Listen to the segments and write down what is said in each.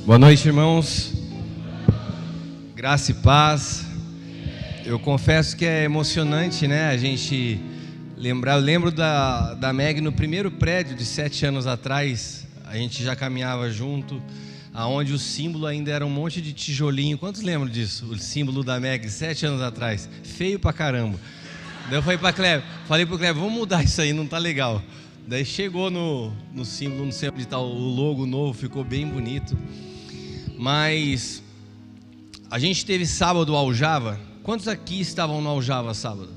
Boa noite, irmãos. Graça e paz. Eu confesso que é emocionante, né? A gente lembrar. Eu lembro da Meg no primeiro prédio de 7 anos atrás. A gente já caminhava junto, aonde o símbolo ainda era um monte de tijolinho. Quantos lembram disso? O símbolo da Meg 7 anos atrás. Feio pra caramba. Daí eu falei pro Cleber, vamos mudar isso aí, não tá legal. Daí chegou no símbolo, não sei onde tá o logo novo, ficou bem bonito. Mas a gente teve sábado o Aljava. Quantos aqui estavam no Aljava sábado?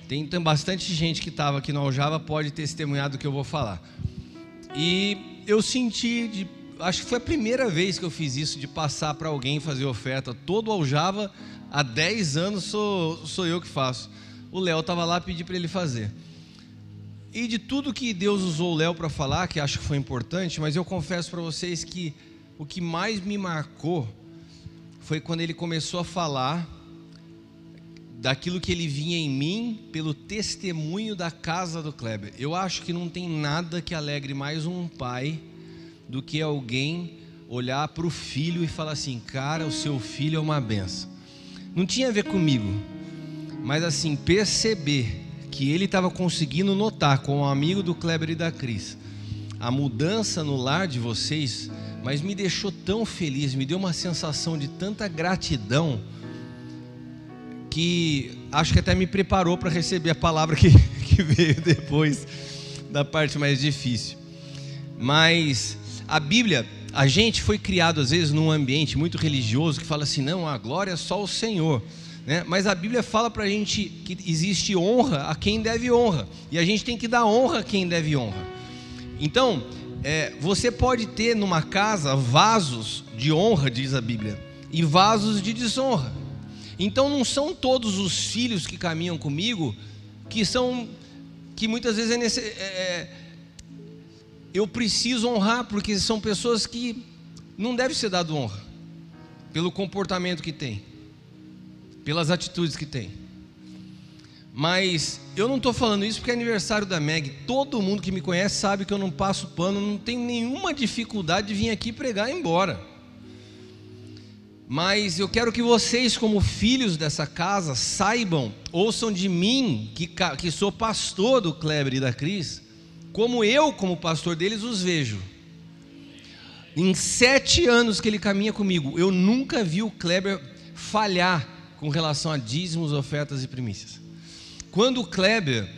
Tem bastante gente que estava aqui no Aljava, pode testemunhar do que eu vou falar. E eu senti, acho que foi a primeira vez que eu fiz isso, de passar para alguém fazer oferta. Todo o Aljava, há 10 anos sou eu que faço. O Léo estava lá, pedi para ele fazer. E de tudo que Deus usou o Léo para falar, que acho que foi importante, mas eu confesso para vocês que o que mais me marcou foi quando ele começou a falar daquilo que ele vinha em mim pelo testemunho da casa do Kleber. Eu acho que não tem nada que alegre mais um pai do que alguém olhar para o filho e falar assim: cara, o seu filho é uma benção. Não tinha a ver comigo, mas assim, perceber que ele estava conseguindo notar, com um amigo do Kleber e da Cris, a mudança no lar de vocês, mas me deixou tão feliz, me deu uma sensação de tanta gratidão, que acho que até me preparou para receber a palavra que veio depois da parte mais difícil. Mas a Bíblia, a gente foi criado às vezes num ambiente muito religioso que fala assim: não, a glória é só o Senhor, né? Mas a Bíblia fala para a gente que existe honra a quem deve honra, e a gente tem que dar honra a quem deve honra. Então, você pode ter numa casa vasos de honra, diz a Bíblia, e vasos de desonra. Então não são todos os filhos que caminham comigo que muitas vezes eu preciso honrar, porque são pessoas que não devem ser dado honra pelo comportamento que tem, pelas atitudes que tem. Mas eu não estou falando isso porque é aniversário da Meg. Todo mundo que me conhece sabe que eu não passo pano, não tenho nenhuma dificuldade de vir aqui pregar e ir embora. Mas eu quero que vocês, como filhos dessa casa, saibam, ouçam de mim, que sou pastor do Kleber e da Cris, como eu, como pastor deles, os vejo. Em 7 anos que ele caminha comigo, eu nunca vi o Kleber falhar com relação a dízimos, ofertas e primícias. Quando o Kleber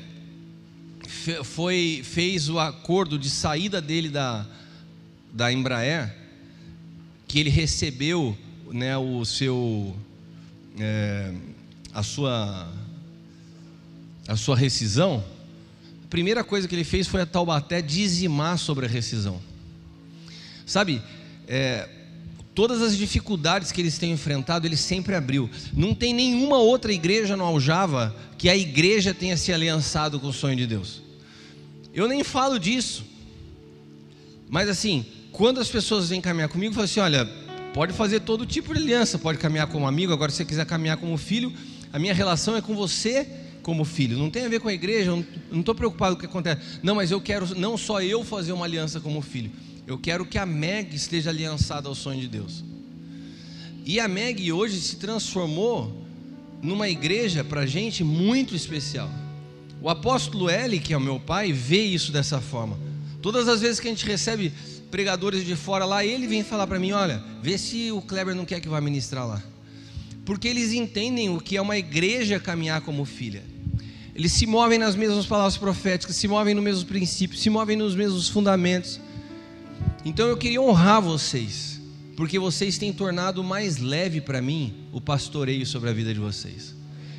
fez o acordo de saída dele da Embraer, que ele recebeu, né, a sua rescisão, a primeira coisa que ele fez foi a Taubaté dizimar sobre a rescisão. Sabe, todas as dificuldades que eles têm enfrentado, ele sempre abriu. Não tem nenhuma outra igreja no Aljava que a igreja tenha se aliançado com o sonho de Deus. Eu nem falo disso, mas assim, quando as pessoas vêm caminhar comigo, eu falo assim: olha, pode fazer todo tipo de aliança, pode caminhar como amigo. Agora, se você quiser caminhar como filho, a minha relação é com você como filho, não tem a ver com a igreja. Eu não estou preocupado com o que acontece. Não, mas eu quero não só eu fazer uma aliança como filho, eu quero que a Meg esteja aliançada ao sonho de Deus. E a Meg hoje se transformou numa igreja para a gente muito especial. O apóstolo Eli, que é o meu pai, vê isso dessa forma. Todas as vezes que a gente recebe pregadores de fora lá, ele vem falar para mim: olha, vê se o Kleber não quer que vá ministrar lá. Porque eles entendem o que é uma igreja caminhar como filha. Eles se movem nas mesmas palavras proféticas, se movem nos mesmos princípios, se movem nos mesmos fundamentos. Então eu queria honrar vocês, porque vocês têm tornado mais leve para mim o pastoreio sobre a vida de vocês.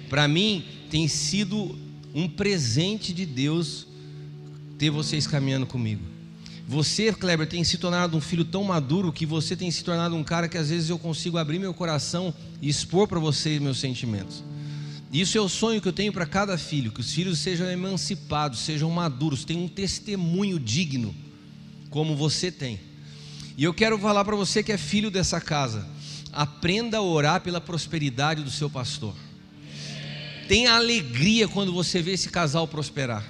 Para mim tem sido um presente de Deus ter vocês caminhando comigo. Você, Kleber, tem se tornado um filho tão maduro que você tem se tornado um cara que às vezes eu consigo abrir meu coração e expor para vocês meus sentimentos. Isso é o sonho que eu tenho para cada filho, que os filhos sejam emancipados, sejam maduros, tenham um testemunho digno como você tem. E eu quero falar para você que é filho dessa casa: aprenda a orar pela prosperidade do seu pastor. Tenha alegria quando você vê esse casal prosperar.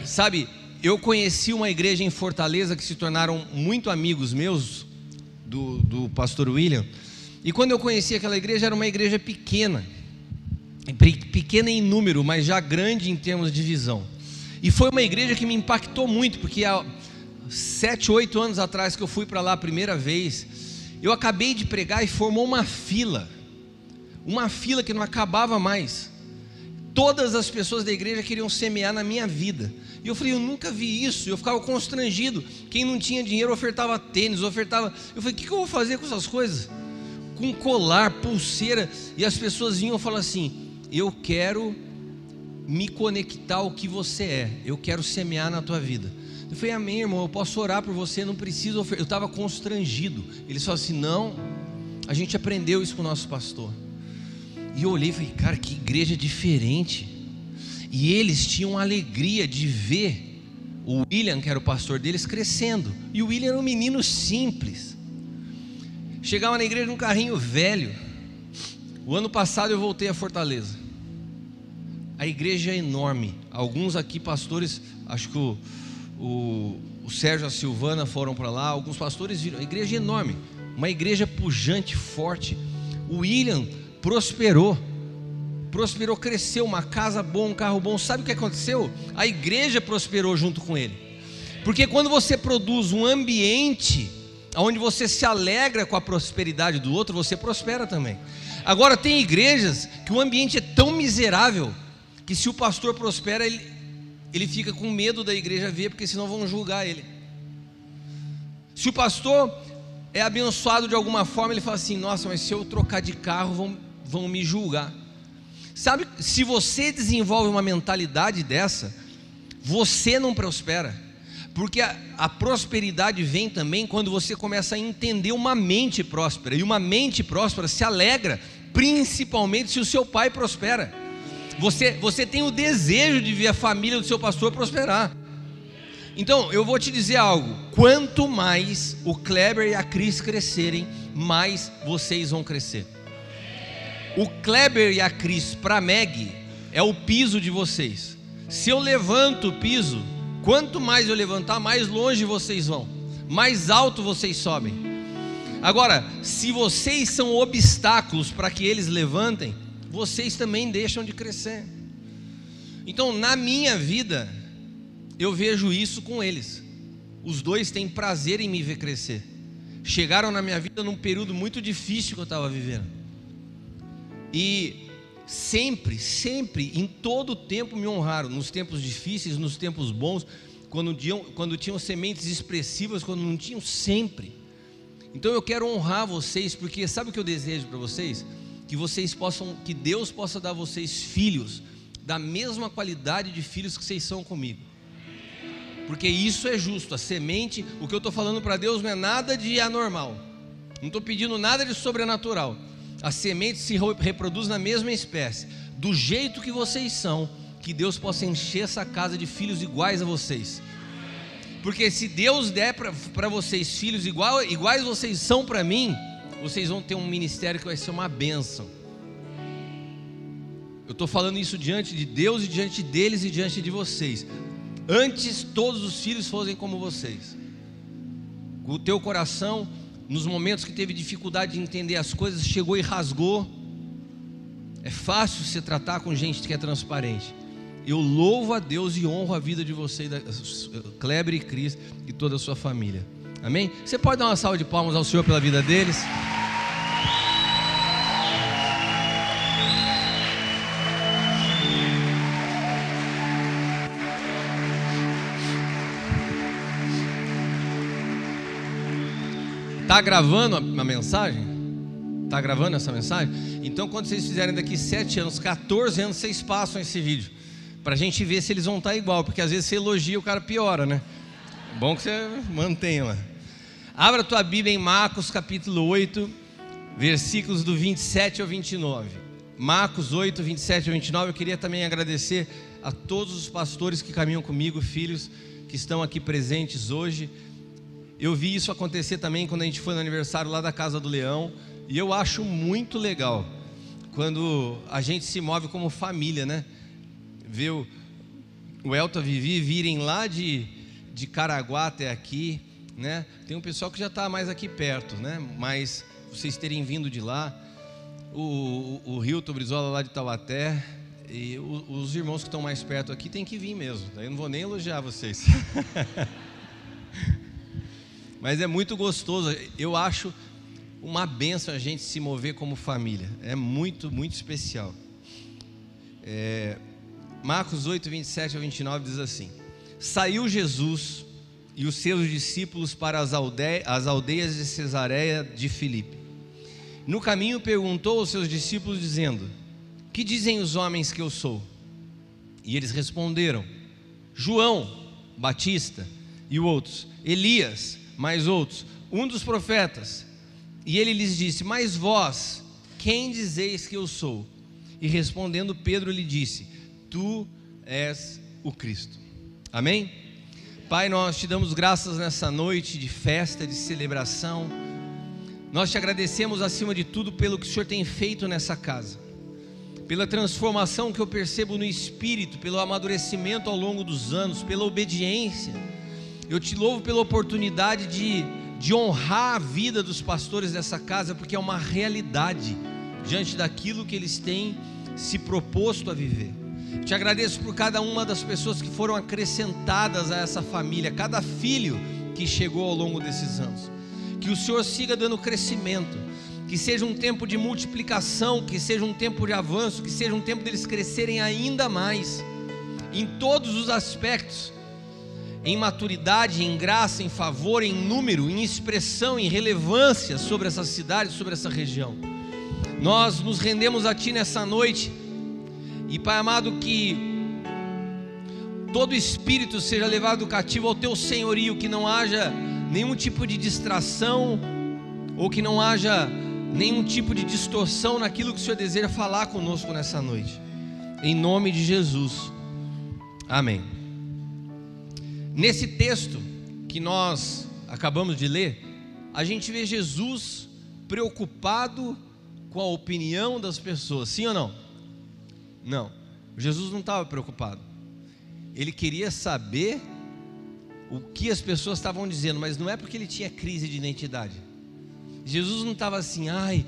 Sabe, eu conheci uma igreja em Fortaleza que se tornaram muito amigos meus do pastor William. E quando eu conheci aquela igreja, era uma igreja pequena em número, mas já grande em termos de visão. E foi uma igreja que me impactou muito, porque há 7, 8 anos atrás que eu fui para lá a primeira vez, eu acabei de pregar e formou uma fila que não acabava mais. Todas as pessoas da igreja queriam semear na minha vida. E eu falei, eu nunca vi isso. Eu ficava constrangido. Quem não tinha dinheiro ofertava tênis, ofertava. Eu falei, o que eu vou fazer com essas coisas? Com colar, pulseira. E as pessoas vinham e falavam assim: eu quero me conectar ao que você é. Eu quero semear na tua vida. Eu falei, amém, irmão, eu posso orar por você, não preciso ofertar. Eu estava constrangido. Eles falaram assim, não, a gente aprendeu isso com o nosso pastor. E eu olhei e falei, cara, que igreja diferente. E eles tinham alegria de ver o William, que era o pastor deles, crescendo. E o William era um menino simples. Chegava na igreja num carrinho velho. O ano passado eu voltei a Fortaleza. A igreja é enorme. Alguns aqui pastores, acho que o Sérgio e a Silvana foram para lá. Alguns pastores viram. A igreja é enorme. Uma igreja pujante, forte. O William prosperou, cresceu, uma casa boa, um carro bom. Sabe o que aconteceu? A igreja prosperou junto com ele. Porque quando você produz um ambiente onde você se alegra com a prosperidade do outro, você prospera também. Agora tem igrejas que o ambiente é tão miserável que se o pastor prospera, ele fica com medo da igreja ver, porque senão vão julgar ele. Se o pastor é abençoado de alguma forma, ele fala assim, nossa, mas se eu trocar de carro vão me julgar. Sabe, se você desenvolve uma mentalidade dessa, você não prospera. Porque a prosperidade vem também quando você começa a entender uma mente próspera. E uma mente próspera se alegra, principalmente se o seu pai prospera. Você tem o desejo de ver a família do seu pastor prosperar. Então, eu vou te dizer algo. Quanto mais o Kleber e a Cris crescerem, mais vocês vão crescer. O Kleber e a Cris para a Meg é o piso de vocês. Se eu levanto o piso, quanto mais eu levantar, mais longe vocês vão, mais alto vocês sobem. Agora, se vocês são obstáculos para que eles levantem, vocês também deixam de crescer. Então, na minha vida, eu vejo isso com eles. Os dois têm prazer em me ver crescer. Chegaram na minha vida num período muito difícil que eu estava vivendo. E sempre, em todo o tempo me honraram. Nos tempos difíceis, nos tempos bons, quando tinham sementes expressivas, quando não tinham, sempre. Então eu quero honrar vocês, porque sabe o que eu desejo para vocês? Que Deus possa dar a vocês filhos da mesma qualidade de filhos que vocês são comigo. Porque isso é justo. A semente, o que eu estou falando para Deus não é nada de anormal. Não estou pedindo nada de sobrenatural. A semente se reproduz na mesma espécie. Do jeito que vocês são, que Deus possa encher essa casa de filhos iguais a vocês. Porque se Deus der para vocês filhos iguais vocês são para mim, vocês vão ter um ministério que vai ser uma bênção. Eu estou falando isso diante de Deus e diante deles e diante de vocês. Antes todos os filhos fossem como vocês. O teu coração, nos momentos que teve dificuldade de entender as coisas, chegou e rasgou. É fácil se tratar com gente que é transparente. Eu louvo a Deus e honro a vida de você, Kleber e Cris e toda a sua família. Amém? Você pode dar uma salva de palmas ao Senhor pela vida deles? Está gravando a mensagem? Está gravando essa mensagem? Então quando vocês fizerem daqui 7 anos, 14 anos, vocês passam esse vídeo, para a gente ver se eles vão estar igual, porque às vezes você elogia, o cara piora, né? É bom que você mantenha lá. Abra a tua Bíblia em Marcos capítulo 8, versículos do 27 ao 29. Marcos 8, 27 ao 29. Eu queria também agradecer a todos os pastores que caminham comigo, filhos que estão aqui presentes hoje. Eu vi isso acontecer também quando a gente foi no aniversário lá da Casa do Leão. E eu acho muito legal quando a gente se move como família, né? Ver o Elton e a Vivi virem lá de Caraguá até aqui, né? Tem um pessoal que já está mais aqui perto, né? Mas vocês terem vindo de lá, o Hilton Brizola lá de Taubaté, e os irmãos que estão mais perto aqui tem que vir mesmo. Daí eu não vou nem elogiar vocês. Mas é muito gostoso. Eu acho uma bênção a gente se mover como família. É muito, muito especial. Marcos 8, 27 a 29 diz assim: saiu Jesus e os seus discípulos para as aldeias de Cesareia de Filipe. No caminho perguntou aos seus discípulos dizendo: que dizem os homens que eu sou? E eles responderam: João Batista, e outros, Elias, mais outros, um dos profetas. E ele lhes disse: mas vós, quem dizeis que eu sou? E respondendo Pedro lhe disse: tu és o Cristo. Amém? Pai, nós te damos graças nessa noite de festa, de celebração. Nós te agradecemos acima de tudo pelo que o Senhor tem feito nessa casa, pela transformação que eu percebo no espírito, pelo amadurecimento ao longo dos anos, pela obediência. Eu te louvo pela oportunidade de honrar a vida dos pastores dessa casa, porque é uma realidade diante daquilo que eles têm se proposto a viver. Te agradeço por cada uma das pessoas que foram acrescentadas a essa família, cada filho que chegou ao longo desses anos. Que o Senhor siga dando crescimento, que seja um tempo de multiplicação, que seja um tempo de avanço, que seja um tempo deles crescerem ainda mais, em todos os aspectos, em maturidade, em graça, em favor, em número, em expressão, em relevância sobre essa cidade, sobre essa região. Nós nos rendemos a Ti nessa noite, e Pai amado, que todo espírito seja levado cativo ao Teu senhorio, que não haja nenhum tipo de distração, ou que não haja nenhum tipo de distorção naquilo que o Senhor deseja falar conosco nessa noite, em nome de Jesus, amém. Nesse texto que nós acabamos de ler, a gente vê Jesus preocupado com a opinião das pessoas, sim ou não? Não, Jesus não estava preocupado, ele queria saber o que as pessoas estavam dizendo, mas não é porque ele tinha crise de identidade. Jesus não estava assim: ai,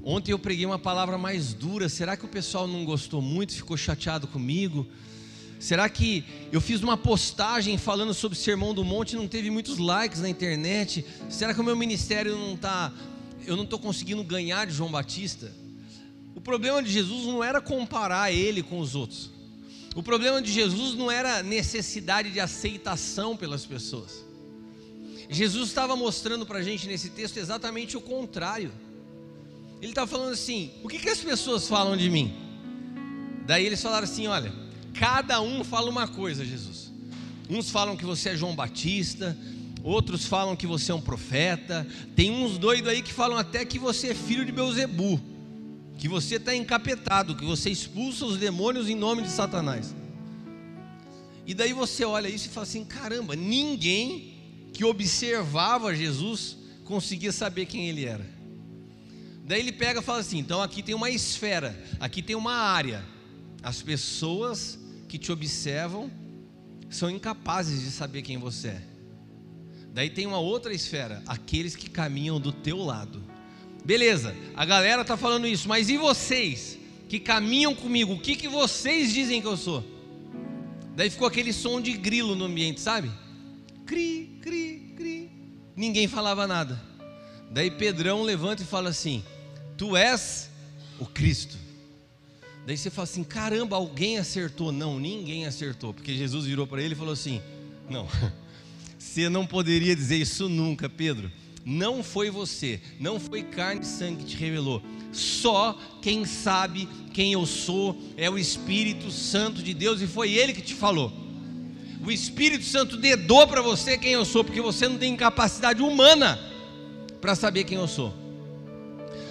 ontem eu preguei uma palavra mais dura, será que o pessoal não gostou muito, ficou chateado comigo? Será que eu fiz uma postagem falando sobre o Sermão do Monte e não teve muitos likes na internet? Será que o meu ministério eu não estou conseguindo ganhar de João Batista? O problema de Jesus não era comparar ele com os outros. O problema de Jesus não era necessidade de aceitação pelas pessoas. Jesus estava mostrando para a gente nesse texto exatamente o contrário. Ele estava falando assim: o que as pessoas falam de mim? Daí eles falaram assim: olha, cada um fala uma coisa, Jesus. Uns falam que você é João Batista, outros falam que você é um profeta, tem uns doidos aí que falam até que você é filho de Beelzebu, que você está encapetado, que você expulsa os demônios em nome de Satanás. E daí você olha isso e fala assim: caramba, ninguém que observava Jesus conseguia saber quem ele era. Daí ele pega e fala assim: então aqui tem uma esfera, aqui tem uma área. As pessoas que te observam são incapazes de saber quem você é. Daí tem uma outra esfera, aqueles que caminham do teu lado. Beleza, a galera está falando isso, mas e vocês que caminham comigo, o que vocês dizem que eu sou? Daí ficou aquele som de grilo no ambiente, sabe? Cri, cri, cri. Ninguém falava nada. Daí Pedrão levanta e fala assim: tu és o Cristo. Daí você fala assim: caramba, alguém acertou. Não, ninguém acertou, porque Jesus virou para ele e falou assim: não, você não poderia dizer isso nunca, Pedro. Não foi você, não foi carne e sangue que te revelou. Só quem sabe quem eu sou é o Espírito Santo de Deus, e foi Ele que te falou. O Espírito Santo dedou para você quem eu sou, porque você não tem capacidade humana para saber quem eu sou.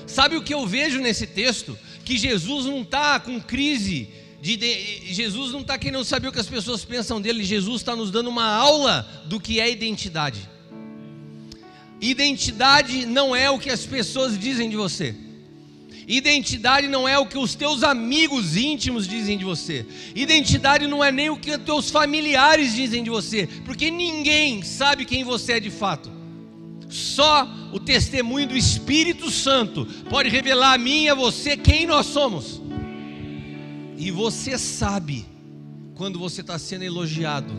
Sabe o que eu vejo nesse texto? Que Jesus não está com crise, Jesus não está querendo saber o que as pessoas pensam dele. Jesus está nos dando uma aula do que é identidade. Identidade não é o que as pessoas dizem de você. Identidade não é o que os teus amigos íntimos dizem de você. Identidade não é nem o que os teus familiares dizem de você, porque ninguém sabe quem você é de fato. Só o testemunho do Espírito Santo pode revelar a mim e a você quem nós somos. E você sabe quando você está sendo elogiado,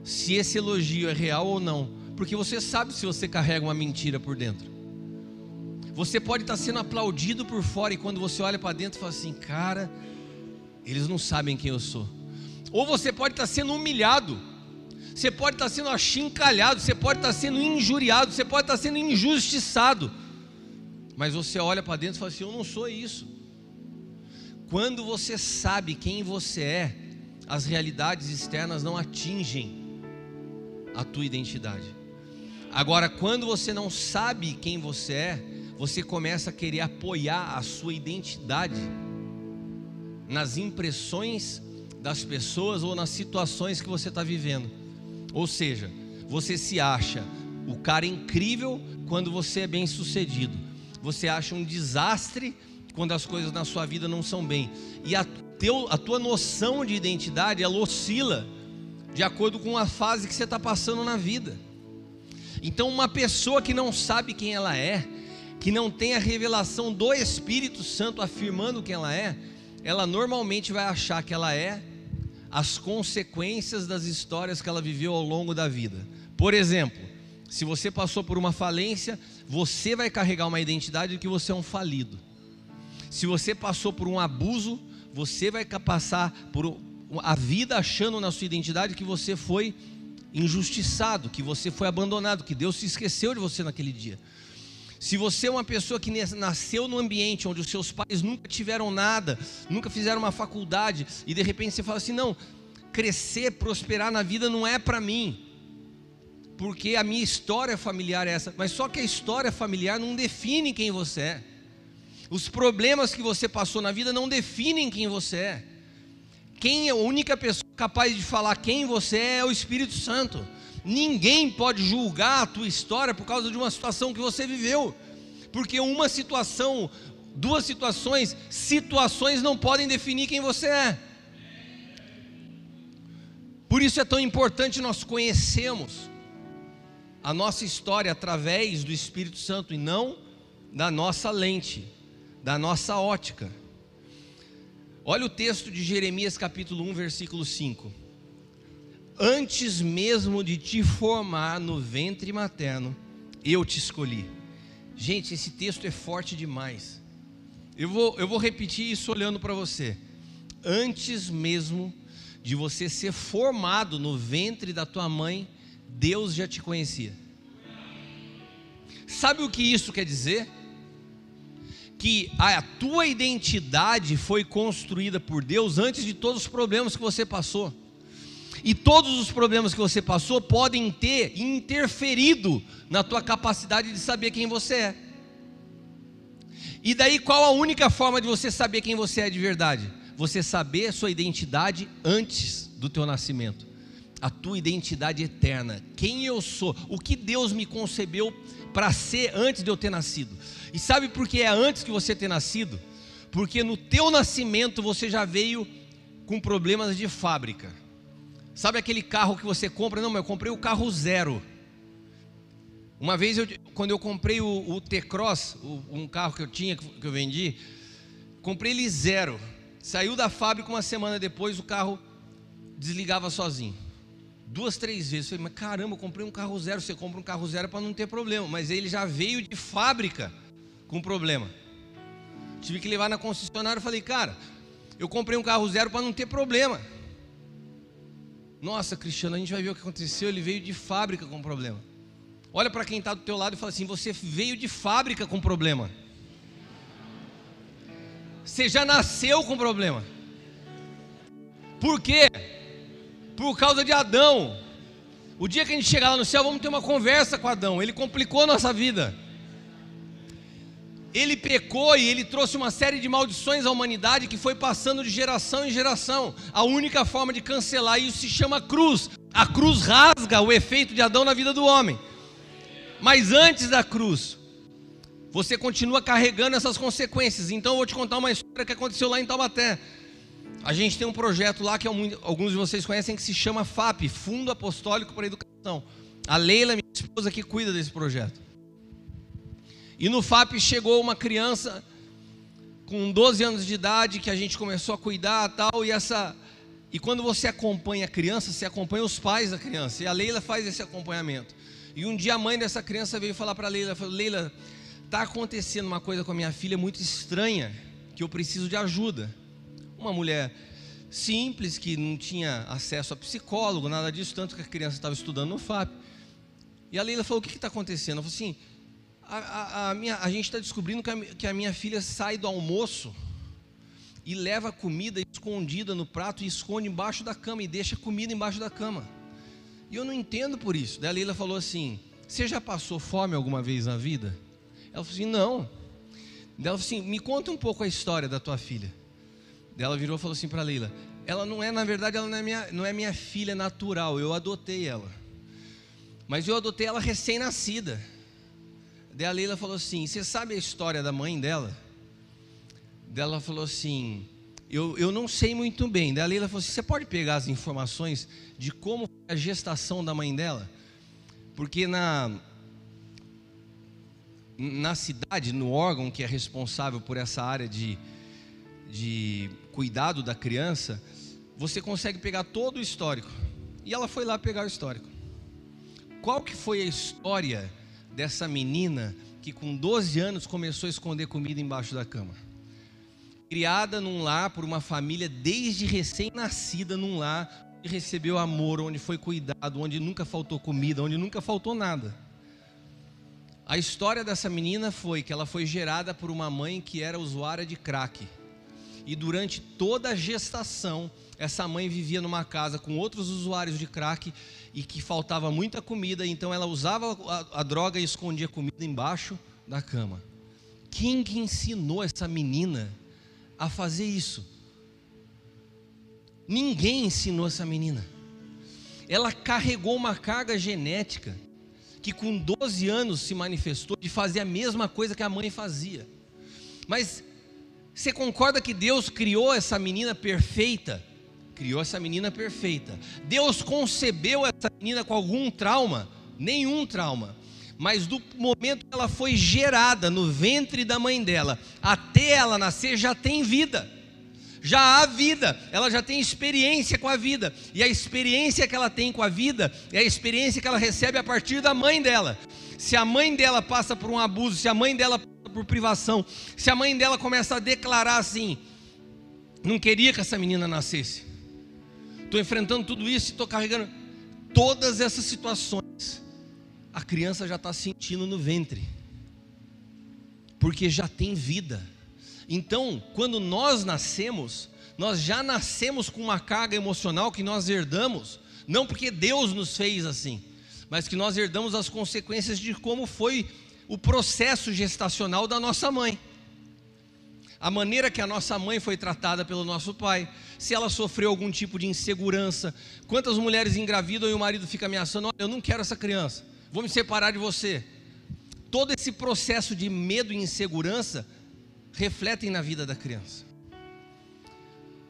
se esse elogio é real ou não, porque você sabe se você carrega uma mentira por dentro. Você pode estar sendo aplaudido por fora, e quando você olha para dentro, fala assim: cara, eles não sabem quem eu sou. Ou você pode estar sendo humilhado, você pode estar sendo achincalhado, você pode estar sendo injuriado, você pode estar sendo injustiçado, mas você olha para dentro e fala assim: eu não sou isso. Quando você sabe quem você é, as realidades externas não atingem a tua identidade. Agora, quando você não sabe quem você é, você começa a querer apoiar a sua identidade nas impressões das pessoas ou nas situações que você está vivendo. Ou seja, você se acha o cara incrível quando você é bem sucedido, você acha um desastre quando as coisas na sua vida não são bem, e a tua noção de identidade, ela oscila de acordo com a fase que você está passando na vida. Então, uma pessoa que não sabe quem ela é, que não tem a revelação do Espírito Santo afirmando quem ela é, ela normalmente vai achar que ela é as consequências das histórias que ela viveu ao longo da vida. Por exemplo, se você passou por uma falência, você vai carregar uma identidade de que você é um falido. Se você passou por um abuso, você vai passar por a vida achando na sua identidade que você foi injustiçado, que você foi abandonado, que Deus se esqueceu de você naquele dia. Se você é uma pessoa que nasceu num ambiente onde os seus pais nunca tiveram nada, nunca fizeram uma faculdade, e de repente você fala assim: não, crescer, prosperar na vida não é para mim, porque a minha história familiar é essa. Mas só que a história familiar não define quem você é. Os problemas que você passou na vida não definem quem você é. Quem é a única pessoa capaz de falar quem você é o Espírito Santo. Ninguém pode julgar a tua história por causa de uma situação que você viveu, porque uma situação, duas situações não podem definir quem você é. Por isso é tão importante nós conhecermos a nossa história através do Espírito Santo e não da nossa lente, da nossa ótica. Olha o texto de Jeremias capítulo 1, versículo 5. Antes mesmo de te formar no ventre materno, eu te escolhi. Gente, esse texto é forte demais. Eu vou repetir isso olhando para você. Antes mesmo de você ser formado no ventre da tua mãe, Deus já te conhecia. Sabe o que isso quer dizer? Que a tua identidade foi construída por Deus antes de todos os problemas que você passou. E todos os problemas que você passou podem ter interferido na tua capacidade de saber quem você é. E daí qual a única forma de você saber quem você é de verdade? Você saber a sua identidade antes do teu nascimento. A tua identidade eterna. Quem eu sou. O que Deus me concebeu para ser antes de eu ter nascido. E sabe por que é antes que você ter nascido? Porque no teu nascimento você já veio com problemas de fábrica. Sabe aquele carro que você compra? Não, mas eu comprei o carro zero. Uma vez, quando eu comprei o T-Cross, um carro que eu tinha, que eu vendi, comprei ele zero. Saiu da fábrica, uma semana depois o carro desligava sozinho. 2, 3 vezes. Eu falei: mas caramba, eu comprei um carro zero. Você compra um carro zero para não ter problema, mas ele já veio de fábrica com problema. Tive que levar na concessionária. Falei: cara, eu comprei um carro zero para não ter problema. Nossa, Cristiano, a gente vai ver o que aconteceu. Ele veio de fábrica com problema. Olha para quem está do teu lado e fala assim: você veio de fábrica com problema. Você já nasceu com problema. Por quê? Por causa de Adão. O dia que a gente chegar lá no céu, vamos ter uma conversa com Adão. Ele complicou a nossa vida. Ele pecou e ele trouxe uma série de maldições à humanidade que foi passando de geração em geração. A única forma de cancelar isso se chama cruz. A cruz rasga o efeito de Adão na vida do homem. Mas antes da cruz, você continua carregando essas consequências. Então eu vou te contar uma história que aconteceu lá em Taubaté. A gente tem um projeto lá que alguns de vocês conhecem, que se chama FAP, Fundo Apostólico para a Educação. A Leila, minha esposa, que cuida desse projeto. E no FAP chegou uma criança com 12 anos de idade, que a gente começou a cuidar e tal, e quando você acompanha a criança, você acompanha os pais da criança, e a Leila faz esse acompanhamento. E um dia a mãe dessa criança veio falar para a Leila, falou: Leila, está acontecendo uma coisa com a minha filha muito estranha, que eu preciso de ajuda. Uma mulher simples, que não tinha acesso a psicólogo, nada disso, tanto que a criança estava estudando no FAP. E a Leila falou: o que está acontecendo? Ela falou assim: a gente está descobrindo que a minha filha sai do almoço e leva comida escondida no prato e esconde embaixo da cama e deixa comida embaixo da cama. E eu não entendo por isso. Daí a Leila falou assim: você já passou fome alguma vez na vida? Ela falou assim: não. Daí ela falou assim: me conta um pouco a história da tua filha. Daí ela virou e falou assim para a Leila: ela não é, na verdade, ela não é minha filha natural, eu adotei ela. Mas eu adotei ela recém-nascida. Daí a Leila falou assim: você sabe a história da mãe dela? Daí ela falou assim: eu não sei muito bem. Daí a Leila falou assim: você pode pegar as informações de como foi a gestação da mãe dela? Porque na cidade, no órgão que é responsável por essa área de cuidado da criança, você consegue pegar todo o histórico. E ela foi lá pegar o histórico. Qual que foi a história dessa menina que com 12 anos começou a esconder comida embaixo da cama? Criada num lar por uma família desde recém-nascida, num lar onde recebeu amor, onde foi cuidado, onde nunca faltou comida, onde nunca faltou nada. A história dessa menina foi que ela foi gerada por uma mãe que era usuária de crack. E durante toda a gestação, essa mãe vivia numa casa com outros usuários de crack e que faltava muita comida, então ela usava a droga e escondia comida embaixo da cama. Quem que ensinou essa menina a fazer isso? Ninguém ensinou essa menina. Ela carregou uma carga genética que com 12 anos se manifestou de fazer a mesma coisa que a mãe fazia. Mas você concorda que Deus criou essa menina perfeita? Criou essa menina perfeita. Deus concebeu essa menina com algum trauma? Nenhum trauma. Mas do momento que ela foi gerada no ventre da mãe dela até ela nascer, já tem vida. Já há vida, ela já tem experiência com a vida. E a experiência que ela tem com a vida é a experiência que ela recebe a partir da mãe dela. Se a mãe dela passa por um abuso, se a mãe dela passa por privação, se a mãe dela começa a declarar assim: não queria que essa menina nascesse, estou enfrentando tudo isso e estou carregando todas essas situações, a criança já está sentindo no ventre, porque já tem vida. Então, quando nós nascemos, nós já nascemos com uma carga emocional que nós herdamos, não porque Deus nos fez assim, mas que nós herdamos as consequências de como foi o processo gestacional da nossa mãe. A maneira que a nossa mãe foi tratada pelo nosso pai, se ela sofreu algum tipo de insegurança. Quantas mulheres engravidam e o marido fica ameaçando: olha, eu não quero essa criança, vou me separar de você. Todo esse processo de medo e insegurança refletem na vida da criança.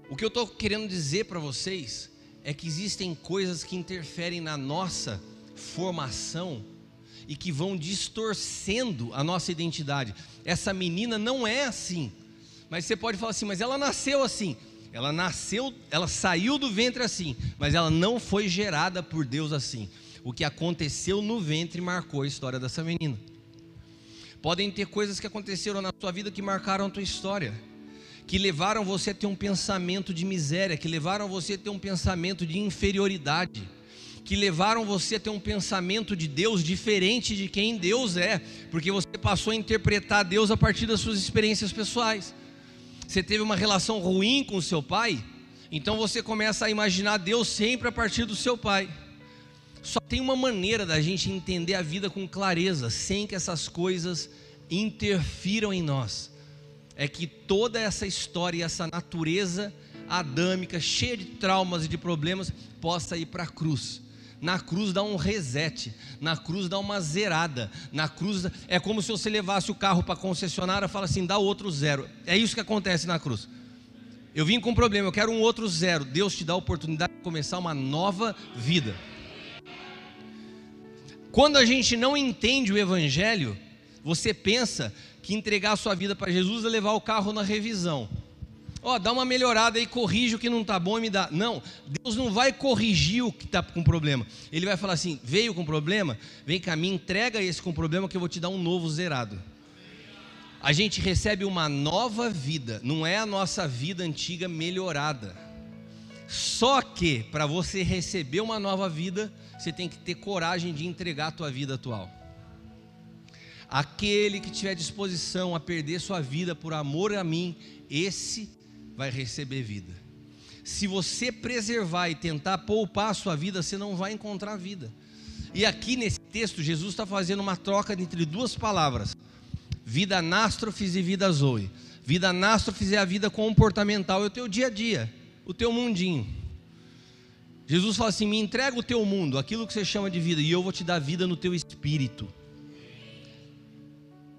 O que eu estou querendo dizer para vocês é que existem coisas que interferem na nossa formação e que vão distorcendo a nossa identidade. Essa menina não é assim, mas você pode falar assim: mas ela nasceu assim. Ela nasceu, ela saiu do ventre assim, mas ela não foi gerada por Deus assim. O que aconteceu no ventre marcou a história dessa menina. Podem ter coisas que aconteceram na sua vida que marcaram a tua história, que levaram você a ter um pensamento de miséria, que levaram você a ter um pensamento de inferioridade, que levaram você a ter um pensamento de Deus diferente de quem Deus é, porque você passou a interpretar Deus a partir das suas experiências pessoais. Você teve uma relação ruim com o seu pai, então você começa a imaginar Deus sempre a partir do seu pai. Só tem uma maneira da gente entender a vida com clareza, sem que essas coisas interfiram em nós. É que toda essa história, essa natureza adâmica, cheia de traumas e de problemas, possa ir para a cruz. Na cruz dá um reset, na cruz dá uma zerada, na cruz é como se você levasse o carro para a concessionária e fala assim, dá outro zero. É isso que acontece na cruz. Eu vim com um problema, eu quero um outro zero. Deus te dá a oportunidade de começar uma nova vida. Quando a gente não entende o evangelho, você pensa que entregar a sua vida para Jesus é levar o carro na revisão. Dá uma melhorada aí, corrige o que não está bom e me dá. Não, Deus não vai corrigir o que está com problema. Ele vai falar assim, veio com problema? Vem cá, me entrega esse com problema que eu vou te dar um novo zerado. A gente recebe uma nova vida, não é a nossa vida antiga melhorada. Só que, para você receber uma nova vida, você tem que ter coragem de entregar a tua vida atual. Aquele que tiver disposição a perder sua vida por amor a mim, esse vai receber vida. Se você preservar e tentar poupar a sua vida, você não vai encontrar vida. E aqui nesse texto, Jesus está fazendo uma troca entre duas palavras: vida anástrofes e vida zoe. Vida anástrofes é a vida comportamental, é o teu dia a dia, o teu mundinho. Jesus fala assim, me entrega o teu mundo, aquilo que você chama de vida, e eu vou te dar vida no teu espírito.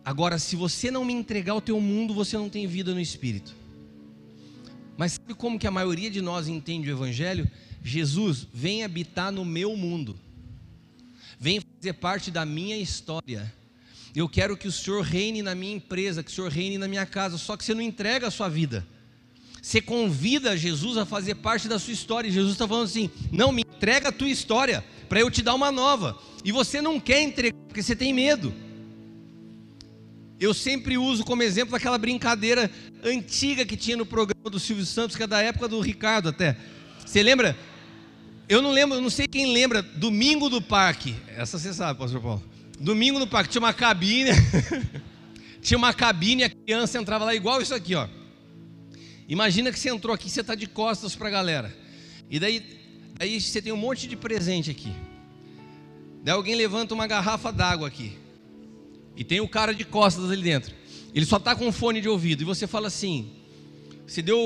Agora, se você não me entregar o teu mundo, você não tem vida no espírito. Mas sabe como que a maioria de nós entende o evangelho? Jesus, vem habitar no meu mundo, vem fazer parte da minha história. Eu quero que o Senhor reine na minha empresa, que o Senhor reine na minha casa. Só que você não entrega a sua vida. Você convida Jesus a fazer parte da sua história. E Jesus está falando assim, não, me entrega a tua história, para eu te dar uma nova. E você não quer entregar, porque você tem medo. Eu sempre uso como exemplo aquela brincadeira antiga que tinha no programa do Silvio Santos, que é da época do Ricardo até. Você lembra? Eu não lembro, eu não sei quem lembra, Domingo do Parque. Essa você sabe, pastor Paulo. Domingo no Parque, tinha uma cabine. Tinha uma cabine, a criança entrava lá igual isso aqui, ó. Imagina que você entrou aqui, você está de costas para a galera. E daí você tem um monte de presente aqui. Daí alguém levanta uma garrafa d'água aqui. E tem o cara de costas ali dentro. Ele só está com um fone de ouvido. E você fala assim, você deu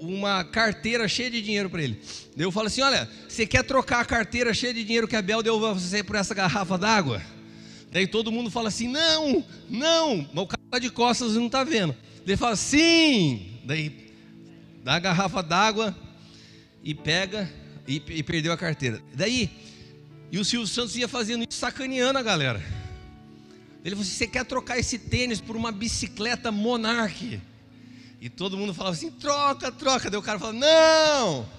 uma carteira cheia de dinheiro para ele. Daí eu falo assim, olha, você quer trocar a carteira cheia de dinheiro que a Bel deu para você por essa garrafa d'água? Daí todo mundo fala assim, não, mas o cara está de costas e não está vendo. Daí ele fala, sim. Daí dá a garrafa d'água e pega e perdeu a carteira. Daí, e o Silvio Santos ia fazendo isso, sacaneando a galera. Ele falou assim, você quer trocar esse tênis por uma bicicleta Monarch? E todo mundo falava assim, troca. Daí o cara falava, não!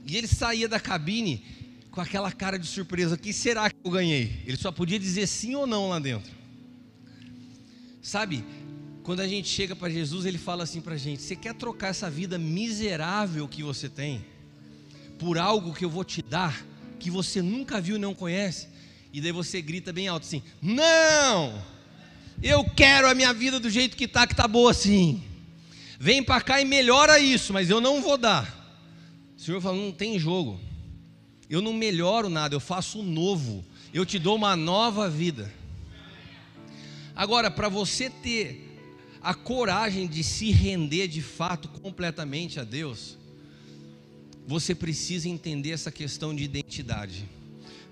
E ele saía da cabine com aquela cara de surpresa, o que será que eu ganhei? Ele só podia dizer sim ou não lá dentro. Sabe, quando a gente chega para Jesus, ele fala assim para a gente, você quer trocar essa vida miserável que você tem por algo que eu vou te dar, que você nunca viu e não conhece? E daí você grita bem alto assim, não, eu quero a minha vida do jeito que tá boa assim, vem para cá e melhora isso, mas eu não vou dar. O Senhor fala, não tem jogo, eu não melhoro nada, eu faço um novo, eu te dou uma nova vida. Agora, para você ter a coragem de se render de fato completamente a Deus, você precisa entender essa questão de identidade.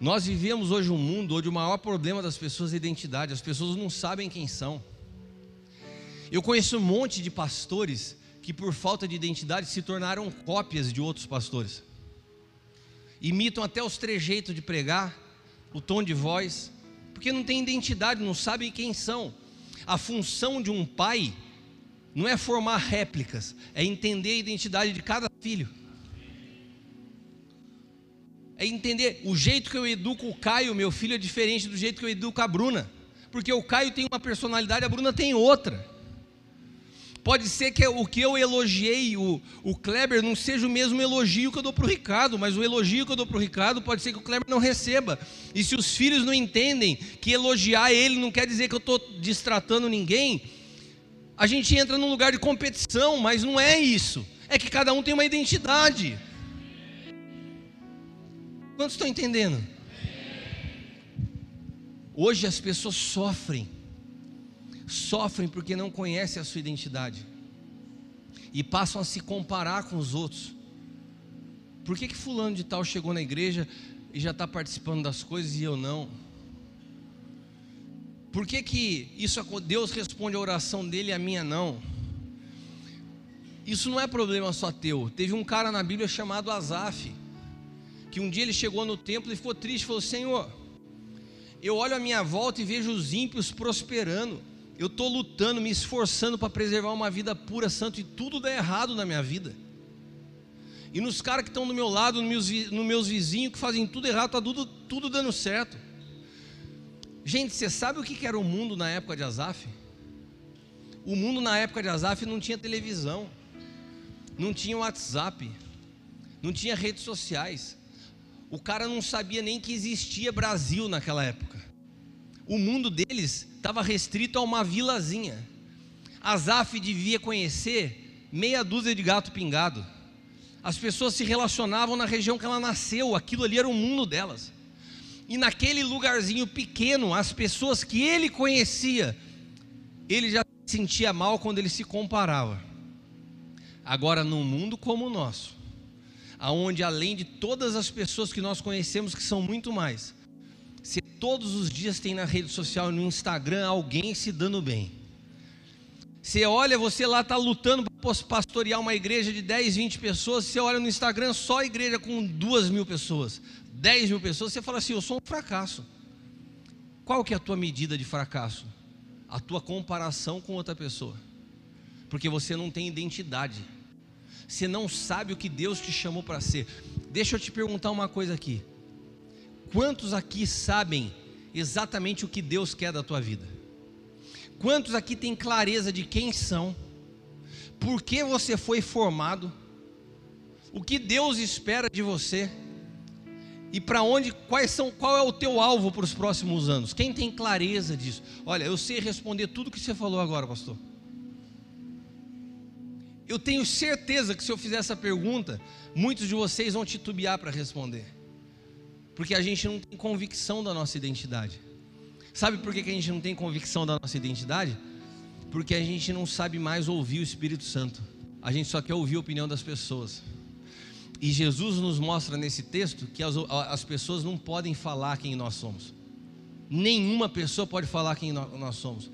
Nós vivemos hoje um mundo onde o maior problema das pessoas é a identidade. As pessoas não sabem quem são. Eu conheço um monte de pastores que por falta de identidade se tornaram cópias de outros pastores. Imitam até os trejeitos de pregar, o tom de voz, porque não tem identidade, não sabem quem são. A função de um pai não é formar réplicas, é entender a identidade de cada filho. É entender, o jeito que eu educo o Caio, meu filho, é diferente do jeito que eu educo a Bruna. Porque o Caio tem uma personalidade, a Bruna tem outra. Pode ser que o que eu elogiei o Kleber não seja o mesmo elogio que eu dou para o Ricardo, mas o elogio que eu dou para o Ricardo pode ser que o Kleber não receba. E se os filhos não entendem que elogiar ele não quer dizer que eu estou destratando ninguém, a gente entra num lugar de competição, mas não é isso. É que cada um tem uma identidade. Quantos estão entendendo? Hoje as pessoas sofrem porque não conhecem a sua identidade e passam a se comparar com os outros. Por que fulano de tal chegou na igreja e já está participando das coisas e eu não? Por que Deus responde a oração dele e a minha não? Isso não é problema só teu. Teve um cara na Bíblia chamado Asaf, que um dia ele chegou no templo e ficou triste, falou: Senhor, eu olho à minha volta e vejo os ímpios prosperando, eu estou lutando, me esforçando para preservar uma vida pura, santa, e tudo dá errado na minha vida. E nos caras que estão do meu lado, nos meus vizinhos, que fazem tudo errado, está tudo dando certo. Gente, você sabe o que era o mundo na época de Asaf? O mundo na época de Asaf não tinha televisão, não tinha WhatsApp, não tinha redes sociais. O cara não sabia nem que existia Brasil naquela época. O mundo deles estava restrito a uma vilazinha. Asaf devia conhecer meia dúzia de gato pingado. As pessoas se relacionavam na região que ela nasceu, aquilo ali era o mundo delas. E naquele lugarzinho pequeno, as pessoas que ele conhecia, ele já se sentia mal quando ele se comparava. Agora, num mundo como o nosso, aonde além de todas as pessoas que nós conhecemos, que são muito mais, se todos os dias tem na rede social, no Instagram, alguém se dando bem. Você olha, você lá está lutando para pastorear uma igreja de 10, 20 pessoas, você olha no Instagram, só igreja com 2.000 pessoas, 10.000 pessoas, você fala assim: eu sou um fracasso. Qual que é a tua medida de fracasso? A tua comparação com outra pessoa, porque você não tem identidade, você não sabe o que Deus te chamou para ser. Deixa eu te perguntar uma coisa aqui: quantos aqui sabem exatamente o que Deus quer da tua vida? Quantos aqui têm clareza de quem são, por que você foi formado, o que Deus espera de você e para onde, qual é o teu alvo para os próximos anos? Quem tem clareza disso? Olha, eu sei responder tudo que você falou agora, pastor. Eu tenho certeza que se eu fizer essa pergunta, muitos de vocês vão titubear para responder, porque a gente não tem convicção da nossa identidade. Sabe por que a gente não tem convicção da nossa identidade? Porque a gente não sabe mais ouvir o Espírito Santo, a gente só quer ouvir a opinião das pessoas. E Jesus nos mostra nesse texto que as pessoas não podem falar quem nós somos. Nenhuma pessoa pode falar quem nós somos.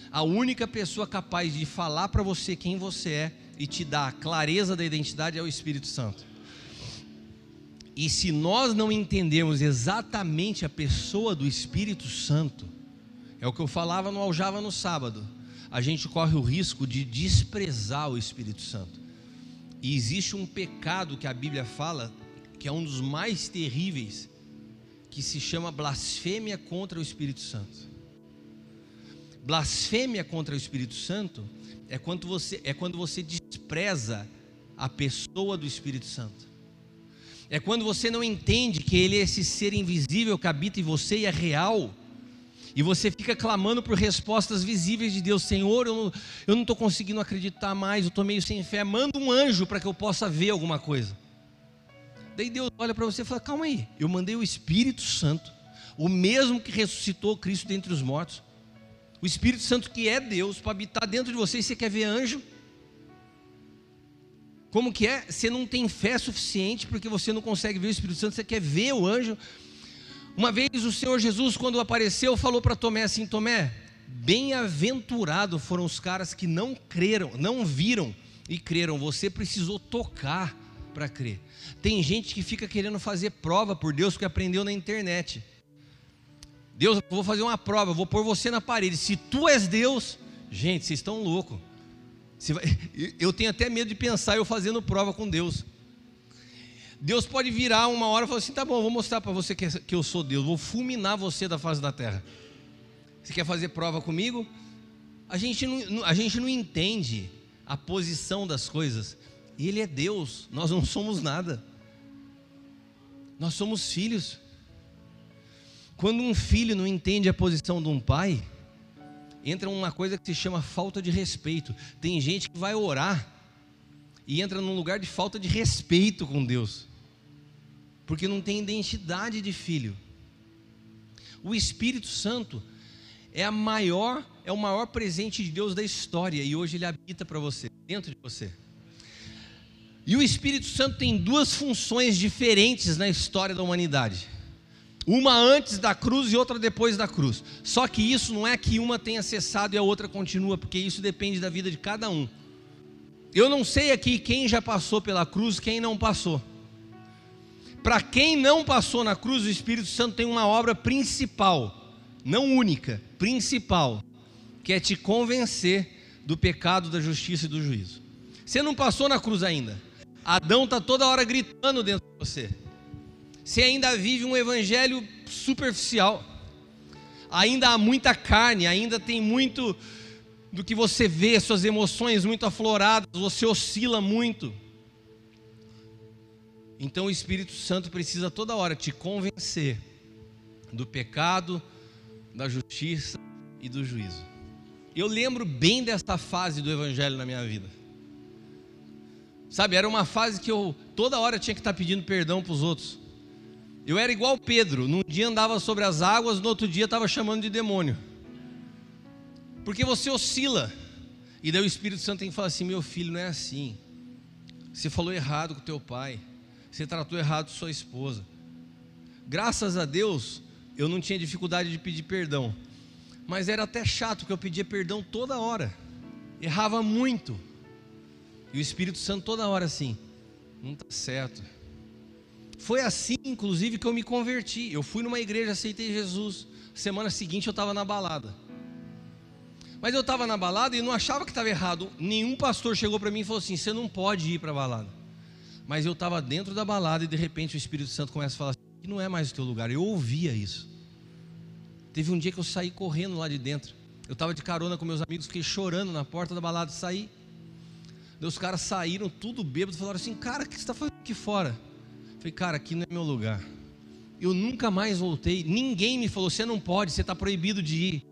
A única pessoa capaz de falar para você quem você é e te dar a clareza da identidade é o Espírito Santo. E se nós não entendermos exatamente a pessoa do Espírito Santo, é o que eu falava no Aljava no sábado, a gente corre o risco de desprezar o Espírito Santo. E existe um pecado que a Bíblia fala, que é um dos mais terríveis, que se chama blasfêmia contra o Espírito Santo. Blasfêmia contra o Espírito Santo é quando você despreza a pessoa do Espírito Santo. É quando você não entende que Ele é esse ser invisível que habita em você e é real, e você fica clamando por respostas visíveis de Deus. Senhor, eu não estou conseguindo acreditar mais, eu estou meio sem fé, manda um anjo para que eu possa ver alguma coisa. Daí Deus olha para você e fala: calma aí, eu mandei o Espírito Santo, o mesmo que ressuscitou Cristo dentre os mortos, o Espírito Santo que é Deus, para habitar dentro de você, e você quer ver anjo? Como que é? Você não tem fé suficiente porque você não consegue ver o Espírito Santo, você quer ver o anjo? Uma vez o Senhor Jesus, quando apareceu, falou para Tomé assim: Tomé, bem-aventurado foram os caras que não creram, não viram e creram. Você precisou tocar para crer. Tem gente que fica querendo fazer prova por Deus porque aprendeu na internet. Deus, eu vou fazer uma prova, eu vou pôr você na parede, se tu és Deus. Gente, vocês estão loucos. Eu tenho até medo de pensar eu fazendo prova com Deus. Deus pode virar uma hora e falar assim: tá bom, vou mostrar para você que eu sou Deus, vou fulminar você da face da terra. Você quer fazer prova comigo? A gente não entende a posição das coisas. Ele é Deus, nós não somos nada. Nós somos filhos. Quando um filho não entende a posição de um pai, entra uma coisa que se chama falta de respeito. Tem gente que vai orar e entra num lugar de falta de respeito com Deus, porque não tem identidade de filho. O Espírito Santo é o maior presente de Deus da história, e hoje ele habita para você, dentro de você. E o Espírito Santo tem duas funções diferentes na história da humanidade. Uma antes da cruz e outra depois da cruz. Só que isso não é que uma tenha cessado e a outra continua, porque isso depende da vida de cada um. Eu não sei aqui quem já passou pela cruz, quem não passou. Para quem não passou na cruz, o Espírito Santo tem uma obra principal, não única, principal, que é te convencer do pecado, da justiça e do juízo. Você não passou na cruz ainda. Adão está toda hora gritando dentro de você. Você ainda vive um evangelho superficial. Ainda há muita carne, ainda tem muito do que você vê, suas emoções muito afloradas, você oscila muito. Então o Espírito Santo precisa toda hora te convencer do pecado, da justiça e do juízo. Eu lembro bem desta fase do evangelho na minha vida. Sabe, era uma fase que eu toda hora tinha que estar pedindo perdão para os outros. Eu era igual Pedro, num dia andava sobre as águas, no outro dia estava chamando de demônio. Porque você oscila. E daí o Espírito Santo tem que falar assim: meu filho, não é assim. Você falou errado com teu pai. Você tratou errado sua esposa. Graças a Deus, eu não tinha dificuldade de pedir perdão. Mas era até chato, porque eu pedia perdão toda hora. Errava muito. E o Espírito Santo toda hora assim: não está certo. Foi assim, inclusive, que eu me converti. Eu fui numa igreja, aceitei Jesus. Semana seguinte eu estava na balada. Mas eu estava na balada e não achava que estava errado. Nenhum pastor chegou para mim e falou assim: você não pode ir para a balada. Mas eu estava dentro da balada e de repente o Espírito Santo começa a falar assim: que não é mais o teu lugar. Eu ouvia isso. Teve um dia que eu saí correndo lá de dentro. Eu estava de carona com meus amigos, fiquei chorando na porta da balada, saí. Daí os caras saíram tudo bêbado, falaram assim: cara, o que você está fazendo aqui fora? Eu falei: cara, aqui não é meu lugar. Eu nunca mais voltei. Ninguém me falou: você não pode, você está proibido de ir.